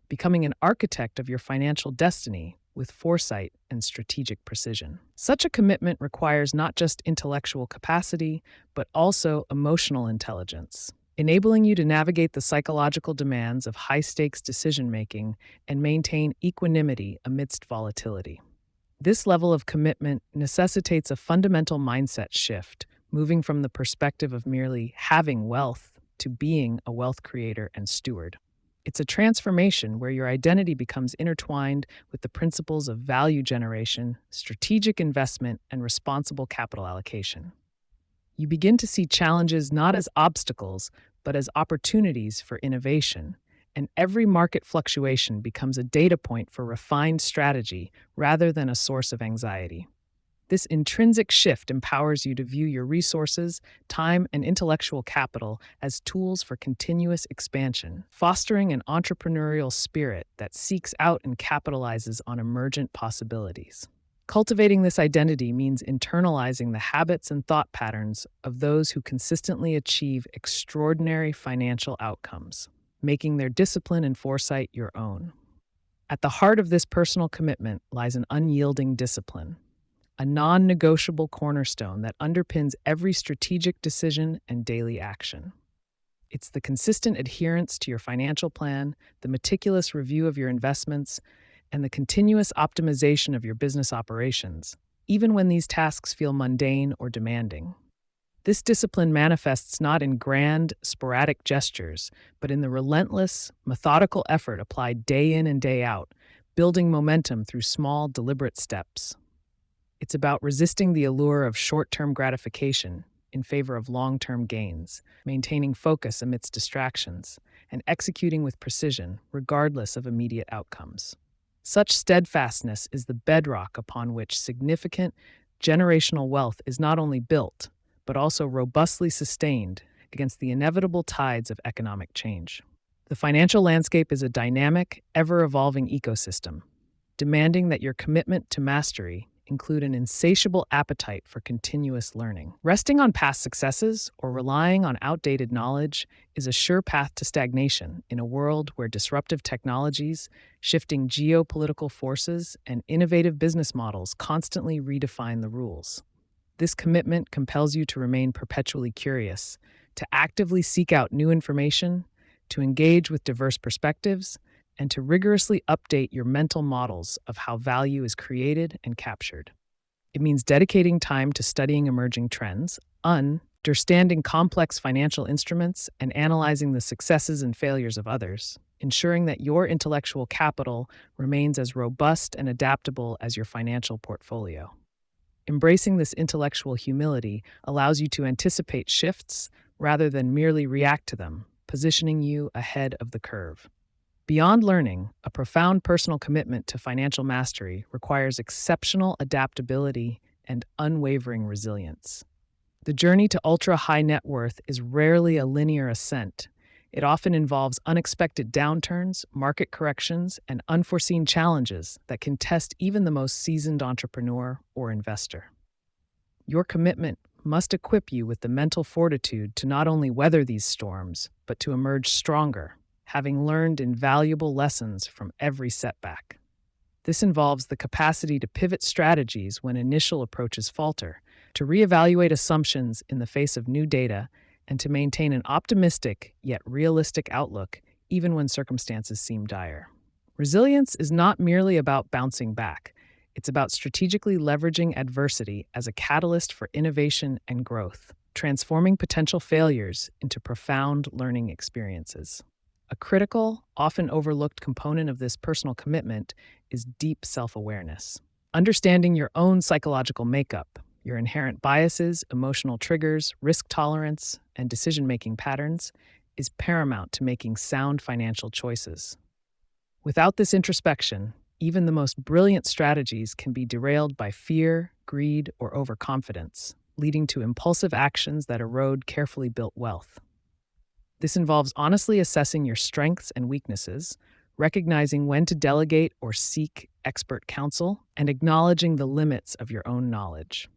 becoming an architect of your financial destiny with foresight and strategic precision. Such a commitment requires not just intellectual capacity, but also emotional intelligence, enabling you to navigate the psychological demands of high-stakes decision-making and maintain equanimity amidst volatility. This level of commitment necessitates a fundamental mindset shift, moving from the perspective of merely having wealth to being a wealth creator and steward. It's a transformation where your identity becomes intertwined with the principles of value generation, strategic investment, and responsible capital allocation. You begin to see challenges not as obstacles, but as opportunities for innovation, and every market fluctuation becomes a data point for refined strategy rather than a source of anxiety. This intrinsic shift empowers you to view your resources, time, and intellectual capital as tools for continuous expansion, fostering an entrepreneurial spirit that seeks out and capitalizes on emergent possibilities. Cultivating this identity means internalizing the habits and thought patterns of those who consistently achieve extraordinary financial outcomes, making their discipline and foresight your own. At the heart of this personal commitment lies an unyielding discipline, a non negotiable cornerstone that underpins every strategic decision and daily action. It's the consistent adherence to your financial plan, the meticulous review of your investments, and the continuous optimization of your business operations, even when these tasks feel mundane or demanding. This discipline manifests not in grand, sporadic gestures, but in the relentless, methodical effort applied day in and day out, building momentum through small, deliberate steps. It's about resisting the allure of short-term gratification in favor of long-term gains, maintaining focus amidst distractions, and executing with precision regardless of immediate outcomes. Such steadfastness is the bedrock upon which significant generational wealth is not only built, but also robustly sustained against the inevitable tides of economic change. The financial landscape is a dynamic, ever-evolving ecosystem, demanding that your commitment to mastery include an insatiable appetite for continuous learning. Resting on past successes or relying on outdated knowledge is a sure path to stagnation in a world where disruptive technologies, shifting geopolitical forces, and innovative business models constantly redefine the rules. This commitment compels you to remain perpetually curious, to actively seek out new information, to engage with diverse perspectives, and to rigorously update your mental models of how value is created and captured. It means dedicating time to studying emerging trends, understanding complex financial instruments, and analyzing the successes and failures of others, ensuring that your intellectual capital remains as robust and adaptable as your financial portfolio. Embracing this intellectual humility allows you to anticipate shifts rather than merely react to them, positioning you ahead of the curve. Beyond learning, a profound personal commitment to financial mastery requires exceptional adaptability and unwavering resilience. The journey to ultra-high net worth is rarely a linear ascent. It often involves unexpected downturns, market corrections, and unforeseen challenges that can test even the most seasoned entrepreneur or investor. Your commitment must equip you with the mental fortitude to not only weather these storms, but to emerge stronger, having learned invaluable lessons from every setback. This involves the capacity to pivot strategies when initial approaches falter, to reevaluate assumptions in the face of new data, and to maintain an optimistic yet realistic outlook even when circumstances seem dire. Resilience is not merely about bouncing back. It's about strategically leveraging adversity as a catalyst for innovation and growth, transforming potential failures into profound learning experiences. A critical, often overlooked component of this personal commitment is deep self-awareness. Understanding your own psychological makeup, your inherent biases, emotional triggers, risk tolerance, and decision-making patterns is paramount to making sound financial choices. Without this introspection, even the most brilliant strategies can be derailed by fear, greed, or overconfidence, leading to impulsive actions that erode carefully built wealth. This involves honestly assessing your strengths and weaknesses, recognizing when to delegate or seek expert counsel, and acknowledging the limits of your own knowledge.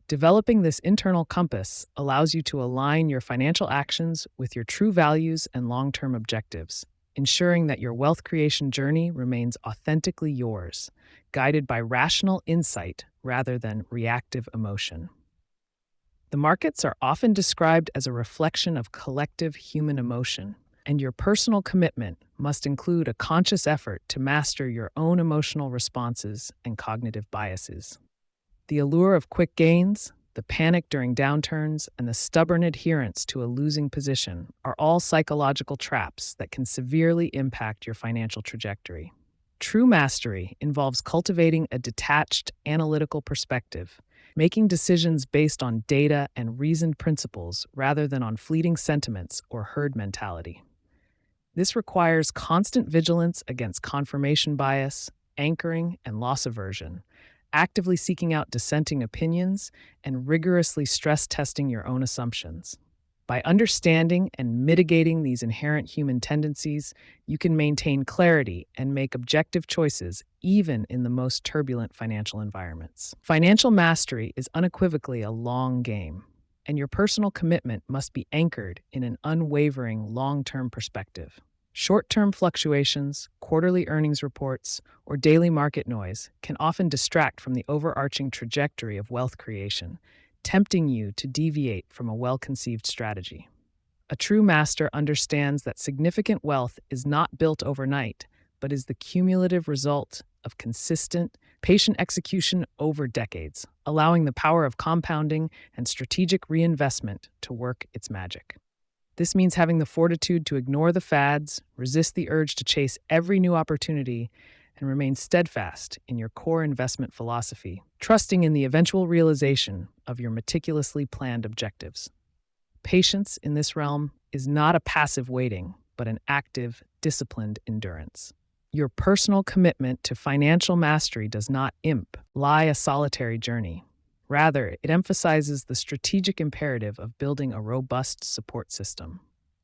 Developing this internal compass allows you to align your financial actions with your true values and long-term objectives, ensuring that your wealth creation journey remains authentically yours, guided by rational insight rather than reactive emotion. The markets are often described as a reflection of collective human emotion, and your personal commitment must include a conscious effort to master your own emotional responses and cognitive biases. The allure of quick gains, the panic during downturns, and the stubborn adherence to a losing position are all psychological traps that can severely impact your financial trajectory. True mastery involves cultivating a detached, analytical perspective, making decisions based on data and reasoned principles rather than on fleeting sentiments or herd mentality. This requires constant vigilance against confirmation bias, anchoring, and loss aversion, actively seeking out dissenting opinions, and rigorously stress testing your own assumptions. By understanding and mitigating these inherent human tendencies, you can maintain clarity and make objective choices even in the most turbulent financial environments. Financial mastery is unequivocally a long game, and your personal commitment must be anchored in an unwavering long-term perspective. Short-term fluctuations, quarterly earnings reports, or daily market noise can often distract from the overarching trajectory of wealth creation, tempting you to deviate from a well-conceived strategy. A true master understands that significant wealth is not built overnight, but is the cumulative result of consistent, patient execution over decades, allowing the power of compounding and strategic reinvestment to work its magic. This means having the fortitude to ignore the fads, resist the urge to chase every new opportunity, and remain steadfast in your core investment philosophy, trusting in the eventual realization of your meticulously planned objectives. Patience in this realm is not a passive waiting, but an active, disciplined endurance. Your personal commitment to financial mastery does not imply a solitary journey. Rather, it emphasizes the strategic imperative of building a robust support system.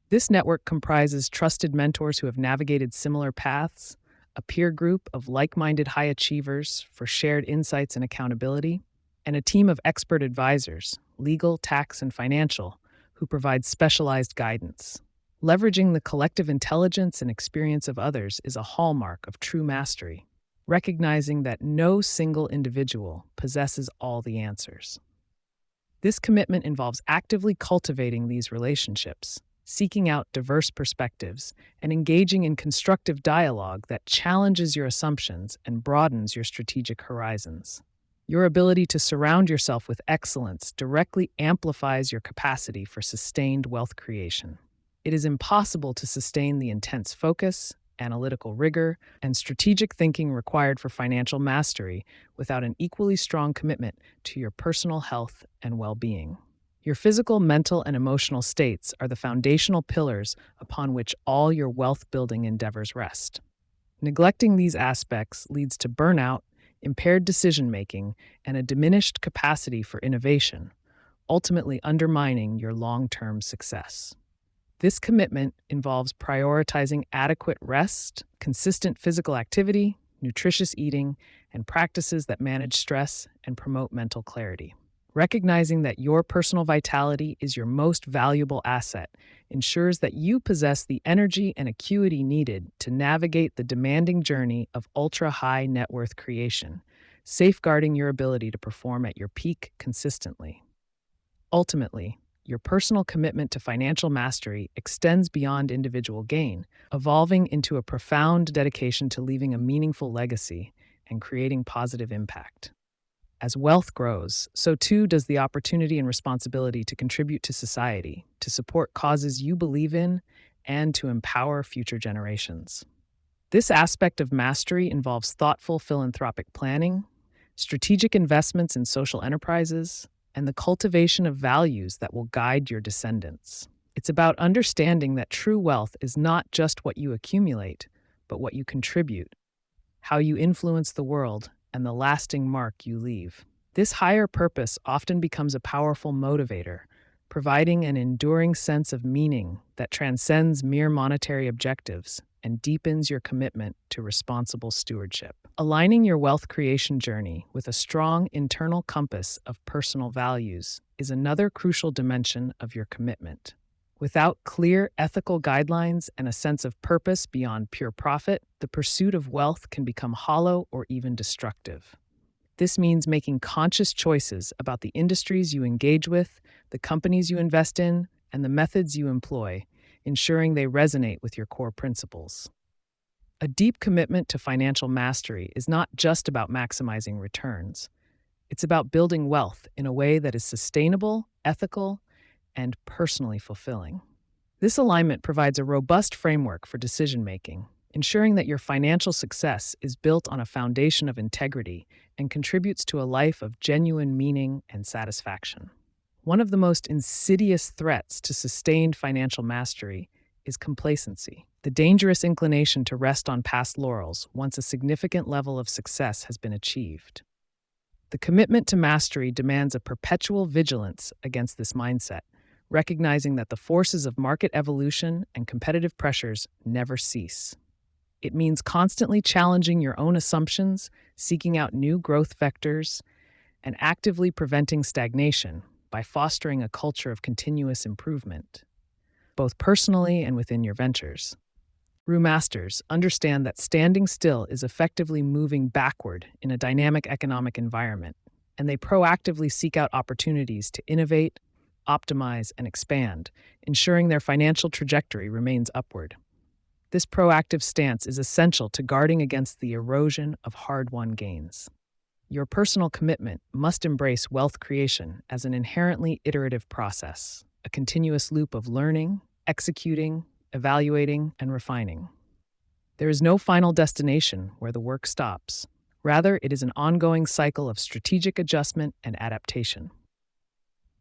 This network comprises trusted mentors who have navigated similar paths, a peer group of like-minded high achievers for shared insights and accountability, and a team of expert advisors, legal, tax, and financial, who provide specialized guidance. Leveraging the collective intelligence and experience of others is a hallmark of true mastery, recognizing that no single individual possesses all the answers. This commitment involves actively cultivating these relationships, seeking out diverse perspectives, and engaging in constructive dialogue that challenges your assumptions and broadens your strategic horizons. Your ability to surround yourself with excellence directly amplifies your capacity for sustained wealth creation. It is impossible to sustain the intense focus, analytical rigor, and strategic thinking required for financial mastery without an equally strong commitment to your personal health and well-being. Your physical, mental, and emotional states are the foundational pillars upon which all your wealth-building endeavors rest. Neglecting these aspects leads to burnout, impaired decision-making, and a diminished capacity for innovation, ultimately undermining your long-term success. This commitment involves prioritizing adequate rest, consistent physical activity, nutritious eating, and practices that manage stress and promote mental clarity. Recognizing that your personal vitality is your most valuable asset ensures that you possess the energy and acuity needed to navigate the demanding journey of ultra-high net worth creation, safeguarding your ability to perform at your peak consistently. Ultimately, your personal commitment to financial mastery extends beyond individual gain, evolving into a profound dedication to leaving a meaningful legacy and creating positive impact. As wealth grows, so too does the opportunity and responsibility to contribute to society, to support causes you believe in, and to empower future generations. This aspect of mastery involves thoughtful philanthropic planning, strategic investments in social enterprises, and the cultivation of values that will guide your descendants. It's about understanding that true wealth is not just what you accumulate, but what you contribute, how you influence the world, and the lasting mark you leave. This higher purpose often becomes a powerful motivator, providing an enduring sense of meaning that transcends mere monetary objectives and deepens your commitment to responsible stewardship. Aligning your wealth creation journey with a strong internal compass of personal values is another crucial dimension of your commitment. Without clear ethical guidelines and a sense of purpose beyond pure profit, the pursuit of wealth can become hollow or even destructive. This means making conscious choices about the industries you engage with, the companies you invest in, and the methods you employ, ensuring they resonate with your core principles. A deep commitment to financial mastery is not just about maximizing returns. It's about building wealth in a way that is sustainable, ethical, and personally fulfilling. This alignment provides a robust framework for decision-making, ensuring that your financial success is built on a foundation of integrity and contributes to a life of genuine meaning and satisfaction. One of the most insidious threats to sustained financial mastery is complacency, the dangerous inclination to rest on past laurels once a significant level of success has been achieved. The commitment to mastery demands a perpetual vigilance against this mindset, recognizing that the forces of market evolution and competitive pressures never cease. It means constantly challenging your own assumptions, seeking out new growth vectors, and actively preventing stagnation by fostering a culture of continuous improvement, both personally and within your ventures. Rue masters understand that standing still is effectively moving backward in a dynamic economic environment, and they proactively seek out opportunities to innovate, optimize, and expand, ensuring their financial trajectory remains upward. This proactive stance is essential to guarding against the erosion of hard-won gains. Your personal commitment must embrace wealth creation as an inherently iterative process, a continuous loop of learning, executing, evaluating, and refining. There is no final destination where the work stops. Rather, it is an ongoing cycle of strategic adjustment and adaptation.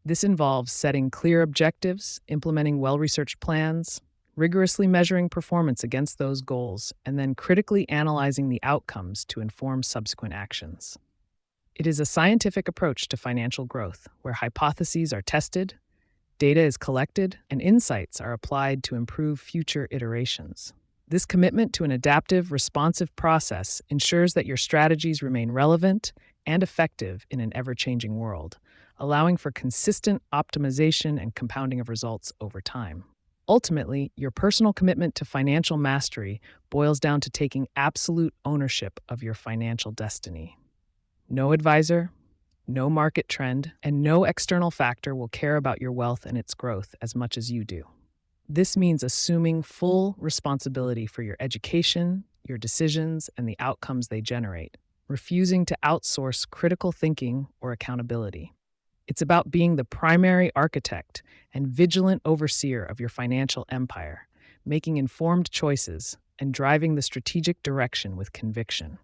This involves setting clear objectives, implementing well-researched plans, rigorously measuring performance against those goals, and then critically analyzing the outcomes to inform subsequent actions. It is a scientific approach to financial growth, where hypotheses are tested, data is collected, and insights are applied to improve future iterations. This commitment to an adaptive, responsive process ensures that your strategies remain relevant and effective in an ever-changing world, allowing for consistent optimization and compounding of results over time. Ultimately, your personal commitment to financial mastery boils down to taking absolute ownership of your financial destiny. No advisor, no market trend, and no external factor will care about your wealth and its growth as much as you do. This means assuming full responsibility for your education, your decisions, and the outcomes they generate, refusing to outsource critical thinking or accountability. It's about being the primary architect and vigilant overseer of your financial empire, making informed choices and driving the strategic direction with conviction.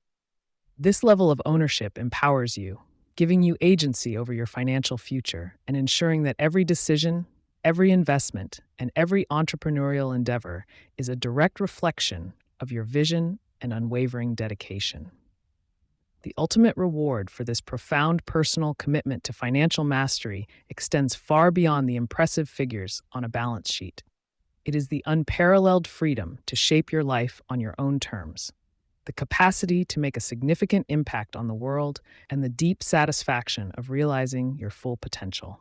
This level of ownership empowers you, giving you agency over your financial future and ensuring that every decision, every investment, and every entrepreneurial endeavor is a direct reflection of your vision and unwavering dedication. The ultimate reward for this profound personal commitment to financial mastery extends far beyond the impressive figures on a balance sheet. It is the unparalleled freedom to shape your life on your own terms, the capacity to make a significant impact on the world, and the deep satisfaction of realizing your full potential.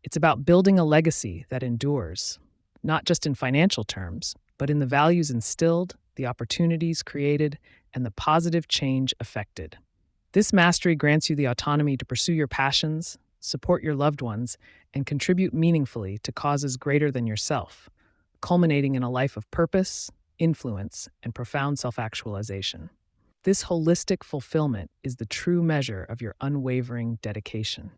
It's about building a legacy that endures, not just in financial terms, but in the values instilled, the opportunities created, and the positive change effected. This mastery grants you the autonomy to pursue your passions, support your loved ones, and contribute meaningfully to causes greater than yourself, culminating in a life of purpose, influence, and profound self-actualization. This holistic fulfillment is the true measure of your unwavering dedication.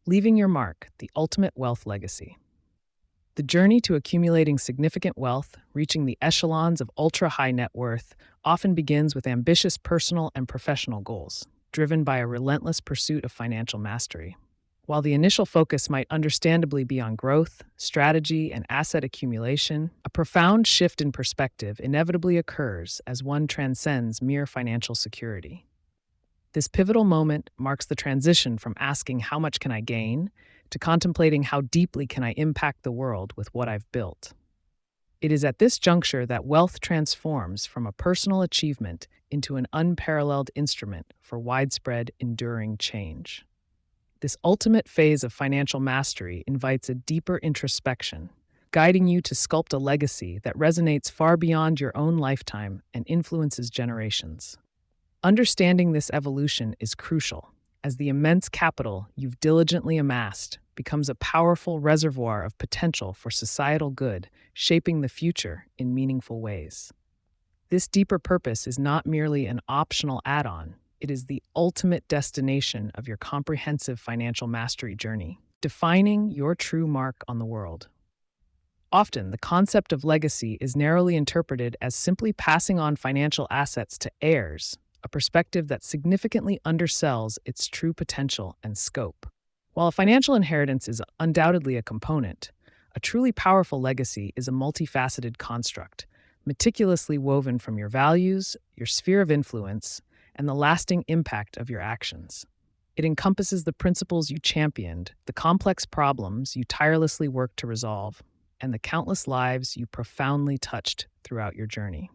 Leaving your mark, the ultimate wealth legacy. The journey to accumulating significant wealth, reaching the echelons of ultra-high net worth, often begins with ambitious personal and professional goals, driven by a relentless pursuit of financial mastery. While the initial focus might understandably be on growth, strategy, and asset accumulation, a profound shift in perspective inevitably occurs as one transcends mere financial security. This pivotal moment marks the transition from asking how much can I gain to contemplating how deeply can I impact the world with what I've built. It is at this juncture that wealth transforms from a personal achievement into an unparalleled instrument for widespread, enduring change. This ultimate phase of financial mastery invites a deeper introspection, guiding you to sculpt a legacy that resonates far beyond your own lifetime and influences generations. Understanding this evolution is crucial, as the immense capital you've diligently amassed becomes a powerful reservoir of potential for societal good, shaping the future in meaningful ways. This deeper purpose is not merely an optional add-on, it is the ultimate destination of your comprehensive financial mastery journey, defining your true mark on the world. Often, the concept of legacy is narrowly interpreted as simply passing on financial assets to heirs, a perspective that significantly undersells its true potential and scope. While a financial inheritance is undoubtedly a component, a truly powerful legacy is a multifaceted construct, meticulously woven from your values, your sphere of influence, and the lasting impact of your actions. It encompasses the principles you championed, the complex problems you tirelessly worked to resolve, and the countless lives you profoundly touched throughout your journey.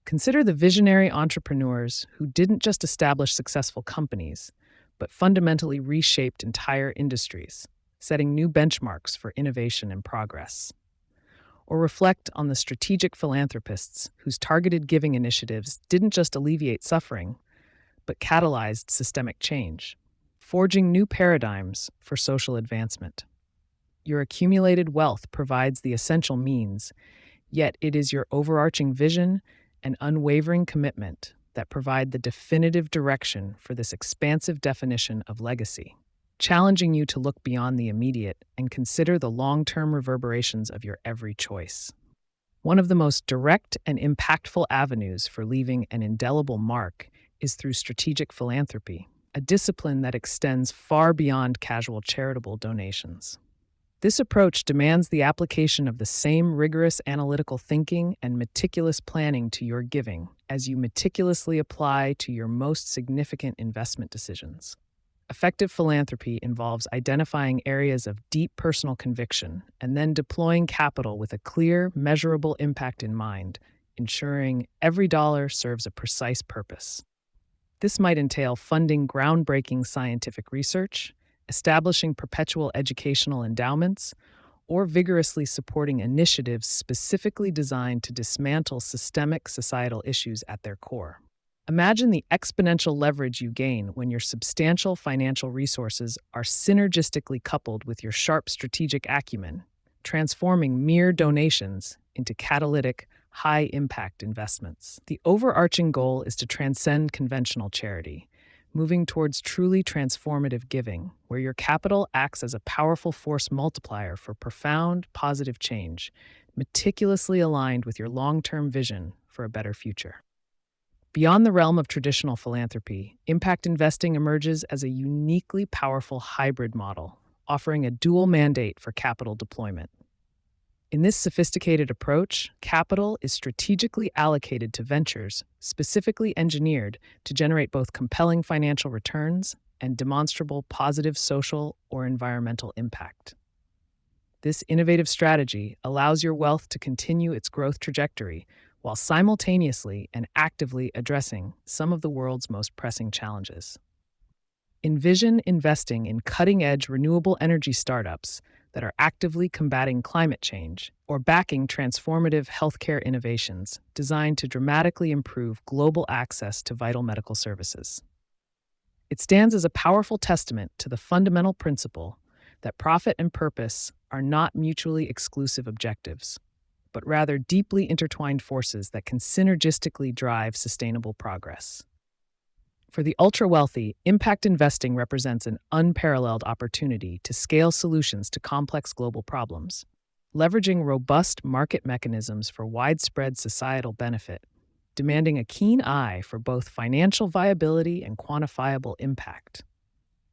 Consider the visionary entrepreneurs who didn't just establish successful companies, but fundamentally reshaped entire industries, setting new benchmarks for innovation and progress. Or reflect on the strategic philanthropists whose targeted giving initiatives didn't just alleviate suffering, but catalyzed systemic change, forging new paradigms for social advancement. Your accumulated wealth provides the essential means, yet it is your overarching vision and unwavering commitment that provide the definitive direction for this expansive definition of legacy, challenging you to look beyond the immediate and consider the long-term reverberations of your every choice. One of the most direct and impactful avenues for leaving an indelible mark is through strategic philanthropy, a discipline that extends far beyond casual charitable donations. This approach demands the application of the same rigorous analytical thinking and meticulous planning to your giving as you meticulously apply to your most significant investment decisions. Effective philanthropy involves identifying areas of deep personal conviction and then deploying capital with a clear, measurable impact in mind, ensuring every dollar serves a precise purpose. This might entail funding groundbreaking scientific research, establishing perpetual educational endowments, or vigorously supporting initiatives specifically designed to dismantle systemic societal issues at their core. Imagine the exponential leverage you gain when your substantial financial resources are synergistically coupled with your sharp strategic acumen, transforming mere donations into catalytic, high-impact investments. The overarching goal is to transcend conventional charity, moving towards truly transformative giving, where your capital acts as a powerful force multiplier for profound, positive change, meticulously aligned with your long-term vision for a better future. Beyond the realm of traditional philanthropy, impact investing emerges as a uniquely powerful hybrid model, offering a dual mandate for capital deployment. In this sophisticated approach, capital is strategically allocated to ventures specifically engineered to generate both compelling financial returns and demonstrable positive social or environmental impact. This innovative strategy allows your wealth to continue its growth trajectory while simultaneously and actively addressing some of the world's most pressing challenges. Envision investing in cutting-edge renewable energy startups that are actively combating climate change or backing transformative healthcare innovations designed to dramatically improve global access to vital medical services. It stands as a powerful testament to the fundamental principle that profit and purpose are not mutually exclusive objectives, but rather deeply intertwined forces that can synergistically drive sustainable progress. For the ultra-wealthy, impact investing represents an unparalleled opportunity to scale solutions to complex global problems, leveraging robust market mechanisms for widespread societal benefit, demanding a keen eye for both financial viability and quantifiable impact.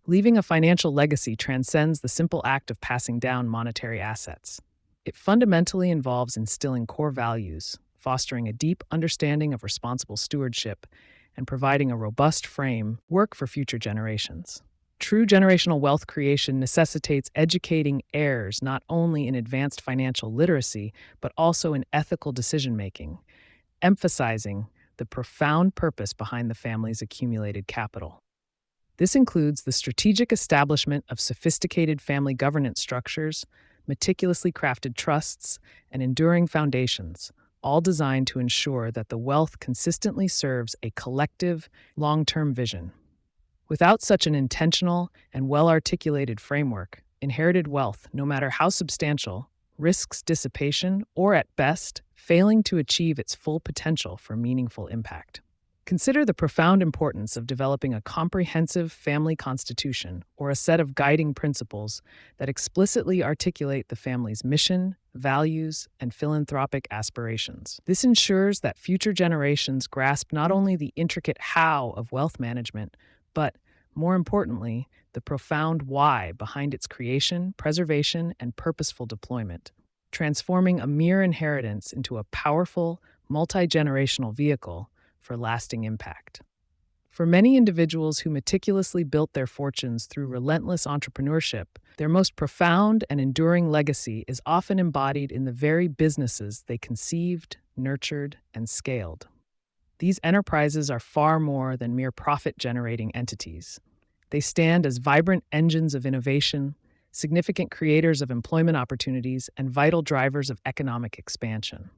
Leaving a financial legacy transcends the simple act of passing down monetary assets. It fundamentally involves instilling core values, fostering a deep understanding of responsible stewardship, and providing a robust framework for future generations. True generational wealth creation necessitates educating heirs not only in advanced financial literacy, but also in ethical decision-making, emphasizing the profound purpose behind the family's accumulated capital. This includes the strategic establishment of sophisticated family governance structures, meticulously crafted trusts, and enduring foundations, all designed to ensure that the wealth consistently serves a collective, long-term vision. Without such an intentional and well-articulated framework, inherited wealth, no matter how substantial, risks dissipation or, at best, failing to achieve its full potential for meaningful impact. Consider the profound importance of developing a comprehensive family constitution or a set of guiding principles that explicitly articulate the family's mission, values, and philanthropic aspirations. This ensures that future generations grasp not only the intricate how of wealth management, but, more importantly, the profound why behind its creation, preservation, and purposeful deployment, transforming a mere inheritance into a powerful, multi-generational vehicle for lasting impact. For many individuals who meticulously built their fortunes through relentless entrepreneurship, their most profound and enduring legacy is often embodied in the very businesses they conceived, nurtured, and scaled. These enterprises are far more than mere profit-generating entities. They stand as vibrant engines of innovation, significant creators of employment opportunities, and vital drivers of economic expansion.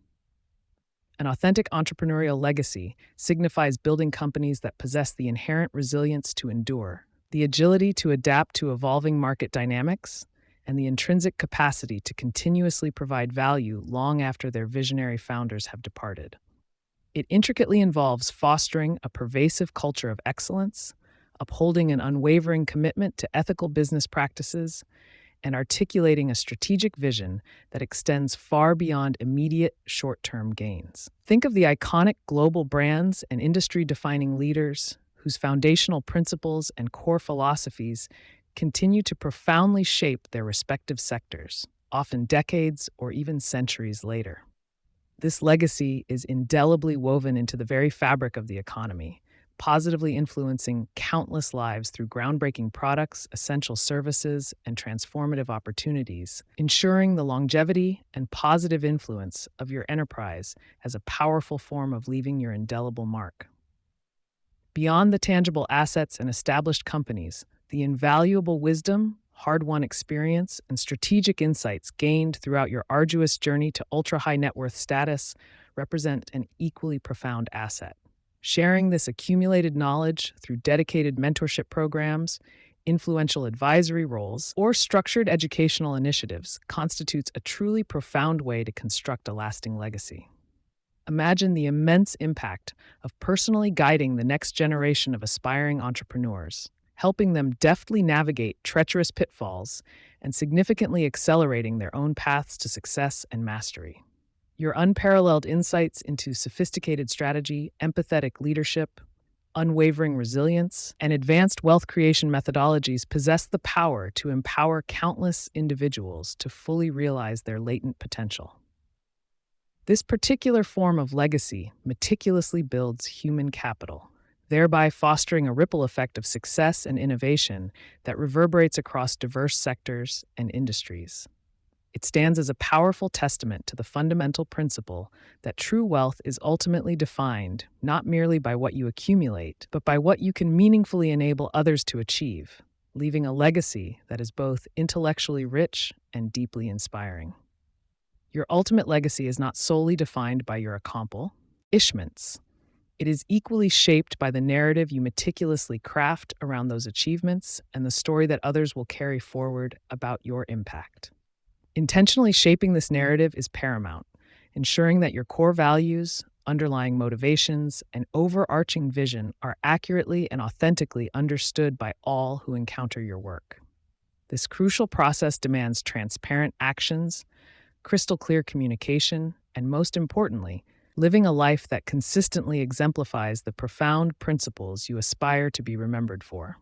An authentic entrepreneurial legacy signifies building companies that possess the inherent resilience to endure, the agility to adapt to evolving market dynamics, and the intrinsic capacity to continuously provide value long after their visionary founders have departed. It intricately involves fostering a pervasive culture of excellence, upholding an unwavering commitment to ethical business practices, and articulating a strategic vision that extends far beyond immediate short-term gains. Think of the iconic global brands and industry-defining leaders whose foundational principles and core philosophies continue to profoundly shape their respective sectors, often decades or even centuries later. This legacy is indelibly woven into the very fabric of the economy, positively influencing countless lives through groundbreaking products, essential services, and transformative opportunities, ensuring the longevity and positive influence of your enterprise as a powerful form of leaving your indelible mark. Beyond the tangible assets and established companies, the invaluable wisdom, hard-won experience, and strategic insights gained throughout your arduous journey to ultra-high net worth status represent an equally profound asset. Sharing this accumulated knowledge through dedicated mentorship programs, influential advisory roles, or structured educational initiatives constitutes a truly profound way to construct a lasting legacy. Imagine the immense impact of personally guiding the next generation of aspiring entrepreneurs, helping them deftly navigate treacherous pitfalls and significantly accelerating their own paths to success and mastery. Your unparalleled insights into sophisticated strategy, empathetic leadership, unwavering resilience, and advanced wealth creation methodologies possess the power to empower countless individuals to fully realize their latent potential. This particular form of legacy meticulously builds human capital, thereby fostering a ripple effect of success and innovation that reverberates across diverse sectors and industries. It stands as a powerful testament to the fundamental principle that true wealth is ultimately defined not merely by what you accumulate, but by what you can meaningfully enable others to achieve, leaving a legacy that is both intellectually rich and deeply inspiring. Your ultimate legacy is not solely defined by your accomplishments. It is equally shaped by the narrative you meticulously craft around those achievements and the story that others will carry forward about your impact. Intentionally shaping this narrative is paramount, ensuring that your core values, underlying motivations, and overarching vision are accurately and authentically understood by all who encounter your work. This crucial process demands transparent actions, crystal clear communication, and most importantly, living a life that consistently exemplifies the profound principles you aspire to be remembered for.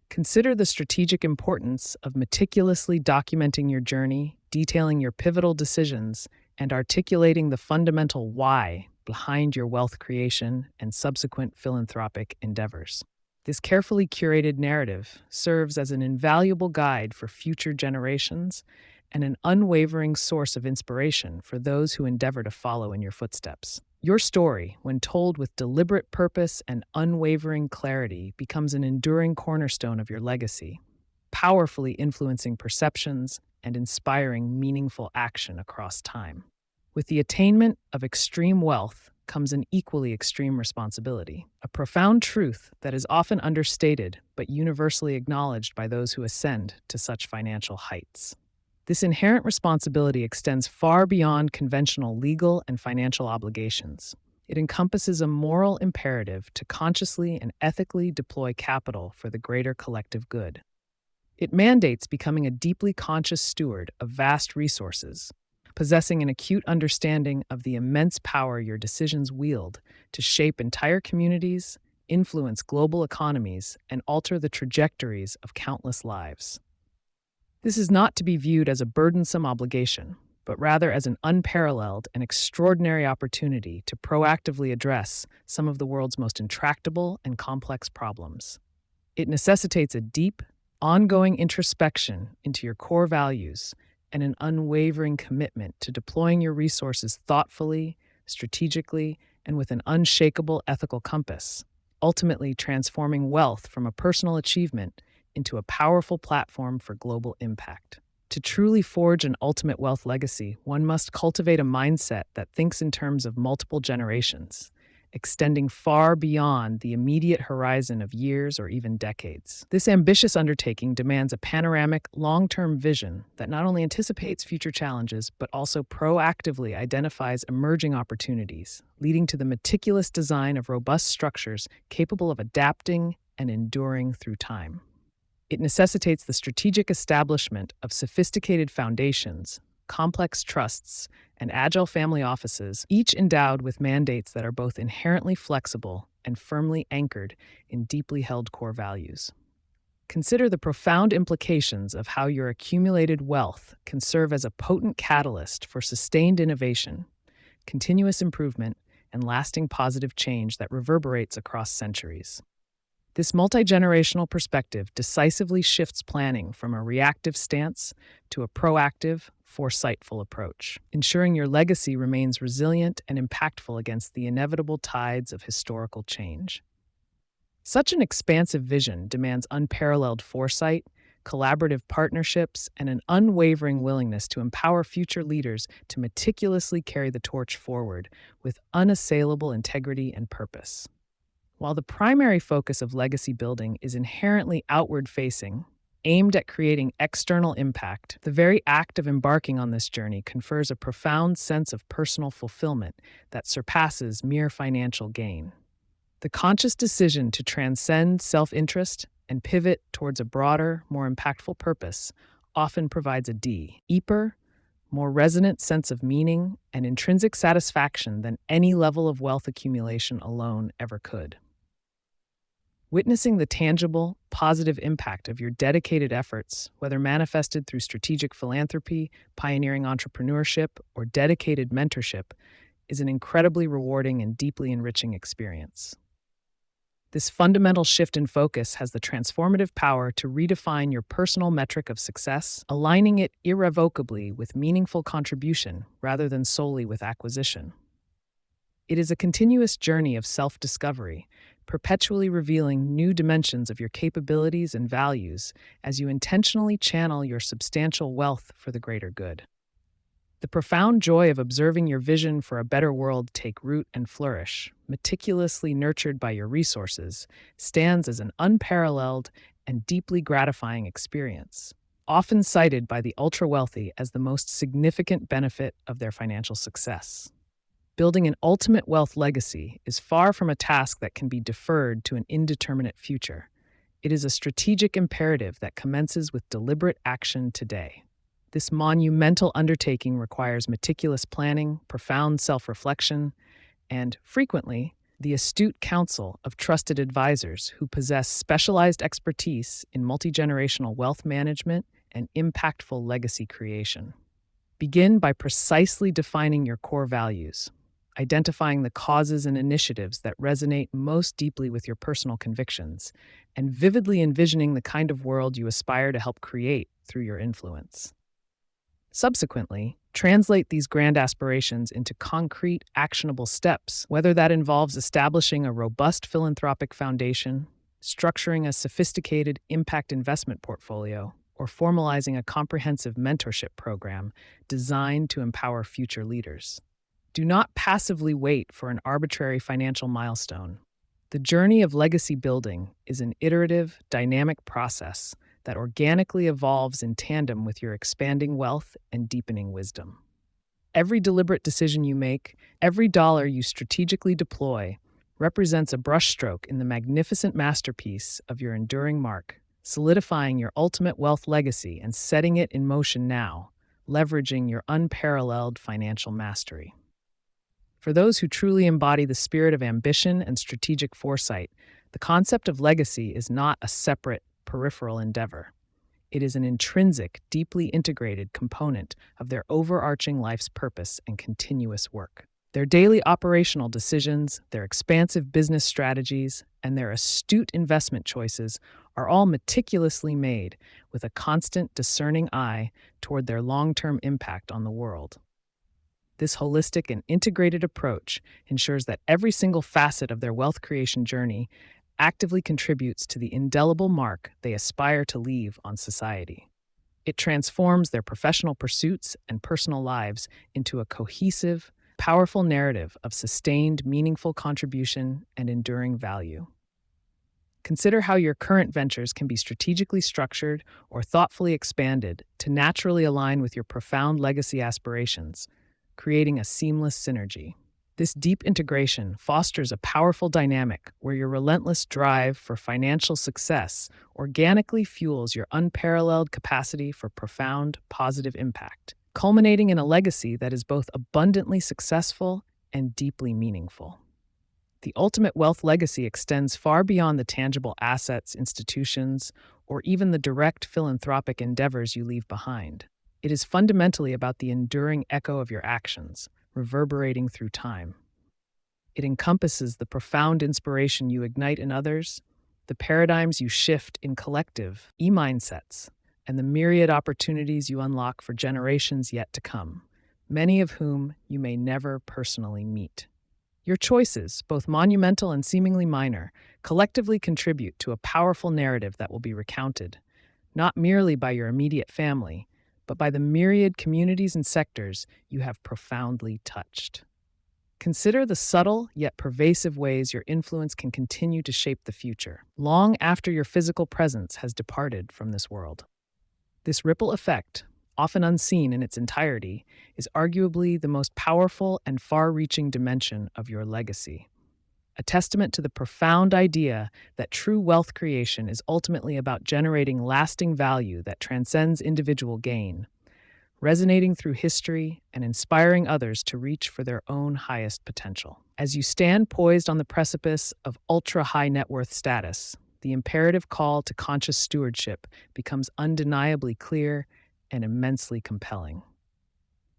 Consider the strategic importance of meticulously documenting your journey, detailing your pivotal decisions, and articulating the fundamental why behind your wealth creation and subsequent philanthropic endeavors. This carefully curated narrative serves as an invaluable guide for future generations and an unwavering source of inspiration for those who endeavor to follow in your footsteps. Your story, when told with deliberate purpose and unwavering clarity, becomes an enduring cornerstone of your legacy, powerfully influencing perceptions and inspiring meaningful action across time. With the attainment of extreme wealth comes an equally extreme responsibility, a profound truth that is often understated but universally acknowledged by those who ascend to such financial heights. This inherent responsibility extends far beyond conventional legal and financial obligations. It encompasses a moral imperative to consciously and ethically deploy capital for the greater collective good. It mandates becoming a deeply conscious steward of vast resources, possessing an acute understanding of the immense power your decisions wield to shape entire communities, influence global economies, and alter the trajectories of countless lives. This is not to be viewed as a burdensome obligation, but rather as an unparalleled and extraordinary opportunity to proactively address some of the world's most intractable and complex problems. It necessitates a deep, ongoing introspection into your core values and an unwavering commitment to deploying your resources thoughtfully, strategically, and with an unshakable ethical compass, ultimately transforming wealth from a personal achievement into a powerful platform for global impact. To truly forge an ultimate wealth legacy, one must cultivate a mindset that thinks in terms of multiple generations, extending far beyond the immediate horizon of years or even decades. This ambitious undertaking demands a panoramic, long-term vision that not only anticipates future challenges, but also proactively identifies emerging opportunities, leading to the meticulous design of robust structures capable of adapting and enduring through time. It necessitates the strategic establishment of sophisticated foundations, complex trusts, and agile family offices, each endowed with mandates that are both inherently flexible and firmly anchored in deeply held core values. Consider the profound implications of how your accumulated wealth can serve as a potent catalyst for sustained innovation, continuous improvement, and lasting positive change that reverberates across centuries. This multi-generational perspective decisively shifts planning from a reactive stance to a proactive, foresightful approach, ensuring your legacy remains resilient and impactful against the inevitable tides of historical change. Such an expansive vision demands unparalleled foresight, collaborative partnerships, and an unwavering willingness to empower future leaders to meticulously carry the torch forward with unassailable integrity and purpose. While the primary focus of legacy building is inherently outward-facing, aimed at creating external impact, the very act of embarking on this journey confers a profound sense of personal fulfillment that surpasses mere financial gain. The conscious decision to transcend self-interest and pivot towards a broader, more impactful purpose often provides a deeper, more resonant sense of meaning and intrinsic satisfaction than any level of wealth accumulation alone ever could. Witnessing the tangible, positive impact of your dedicated efforts, whether manifested through strategic philanthropy, pioneering entrepreneurship, or dedicated mentorship, is an incredibly rewarding and deeply enriching experience. This fundamental shift in focus has the transformative power to redefine your personal metric of success, aligning it irrevocably with meaningful contribution rather than solely with acquisition. It is a continuous journey of self-discovery, perpetually revealing new dimensions of your capabilities and values as you intentionally channel your substantial wealth for the greater good. The profound joy of observing your vision for a better world take root and flourish, meticulously nurtured by your resources, stands as an unparalleled and deeply gratifying experience, often cited by the ultra-wealthy as the most significant benefit of their financial success. Building an ultimate wealth legacy is far from a task that can be deferred to an indeterminate future. It is a strategic imperative that commences with deliberate action today. This monumental undertaking requires meticulous planning, profound self-reflection, and, frequently, the astute counsel of trusted advisors who possess specialized expertise in multi-generational wealth management and impactful legacy creation. Begin by precisely defining your core values, identifying the causes and initiatives that resonate most deeply with your personal convictions, and vividly envisioning the kind of world you aspire to help create through your influence. Subsequently, translate these grand aspirations into concrete, actionable steps, whether that involves establishing a robust philanthropic foundation, structuring a sophisticated impact investment portfolio, or formalizing a comprehensive mentorship program designed to empower future leaders. Do not passively wait for an arbitrary financial milestone. The journey of legacy building is an iterative, dynamic process that organically evolves in tandem with your expanding wealth and deepening wisdom. Every deliberate decision you make, every dollar you strategically deploy, represents a brushstroke in the magnificent masterpiece of your enduring mark, solidifying your ultimate wealth legacy and setting it in motion now, leveraging your unparalleled financial mastery. For those who truly embody the spirit of ambition and strategic foresight, the concept of legacy is not a separate, peripheral endeavor. It is an intrinsic, deeply integrated component of their overarching life's purpose and continuous work. Their daily operational decisions, their expansive business strategies, and their astute investment choices are all meticulously made with a constant, discerning eye toward their long-term impact on the world. This holistic and integrated approach ensures that every single facet of their wealth creation journey actively contributes to the indelible mark they aspire to leave on society. It transforms their professional pursuits and personal lives into a cohesive, powerful narrative of sustained, meaningful contribution and enduring value. Consider how your current ventures can be strategically structured or thoughtfully expanded to naturally align with your profound legacy aspirations, creating a seamless synergy. This deep integration fosters a powerful dynamic where your relentless drive for financial success organically fuels your unparalleled capacity for profound, positive impact, culminating in a legacy that is both abundantly successful and deeply meaningful. The ultimate wealth legacy extends far beyond the tangible assets, institutions, or even the direct philanthropic endeavors you leave behind. It is fundamentally about the enduring echo of your actions, reverberating through time. It encompasses the profound inspiration you ignite in others, the paradigms you shift in collective e-mindsets, and the myriad opportunities you unlock for generations yet to come, many of whom you may never personally meet. Your choices, both monumental and seemingly minor, collectively contribute to a powerful narrative that will be recounted, not merely by your immediate family, but by the myriad communities and sectors you have profoundly touched. Consider the subtle yet pervasive ways your influence can continue to shape the future, long after your physical presence has departed from this world. This ripple effect, often unseen in its entirety, is arguably the most powerful and far-reaching dimension of your legacy. A testament to the profound idea that true wealth creation is ultimately about generating lasting value that transcends individual gain, resonating through history and inspiring others to reach for their own highest potential. As you stand poised on the precipice of ultra-high net worth status, the imperative call to conscious stewardship becomes undeniably clear and immensely compelling.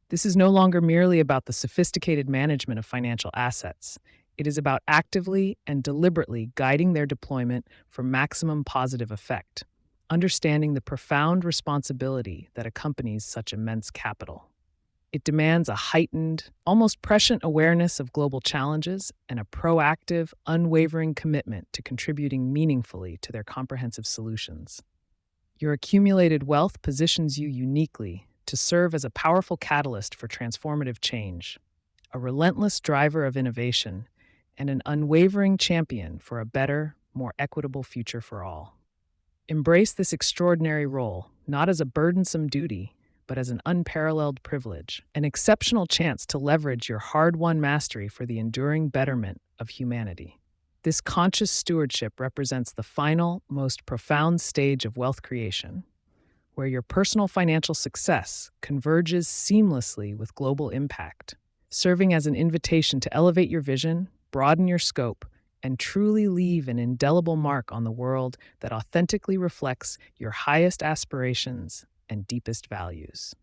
This is no longer merely about the sophisticated management of financial assets. It is about actively and deliberately guiding their deployment for maximum positive effect, understanding the profound responsibility that accompanies such immense capital. It demands a heightened, almost prescient awareness of global challenges and a proactive, unwavering commitment to contributing meaningfully to their comprehensive solutions. Your accumulated wealth positions you uniquely to serve as a powerful catalyst for transformative change, a relentless driver of innovation, and an unwavering champion for a better, more equitable future for all. Embrace this extraordinary role, not as a burdensome duty, but as an unparalleled privilege, an exceptional chance to leverage your hard-won mastery for the enduring betterment of humanity. This conscious stewardship represents the final, most profound stage of wealth creation, where your personal financial success converges seamlessly with global impact, serving as an invitation to elevate your vision, broaden your scope, and truly leave an indelible mark on the world that authentically reflects your highest aspirations and deepest values.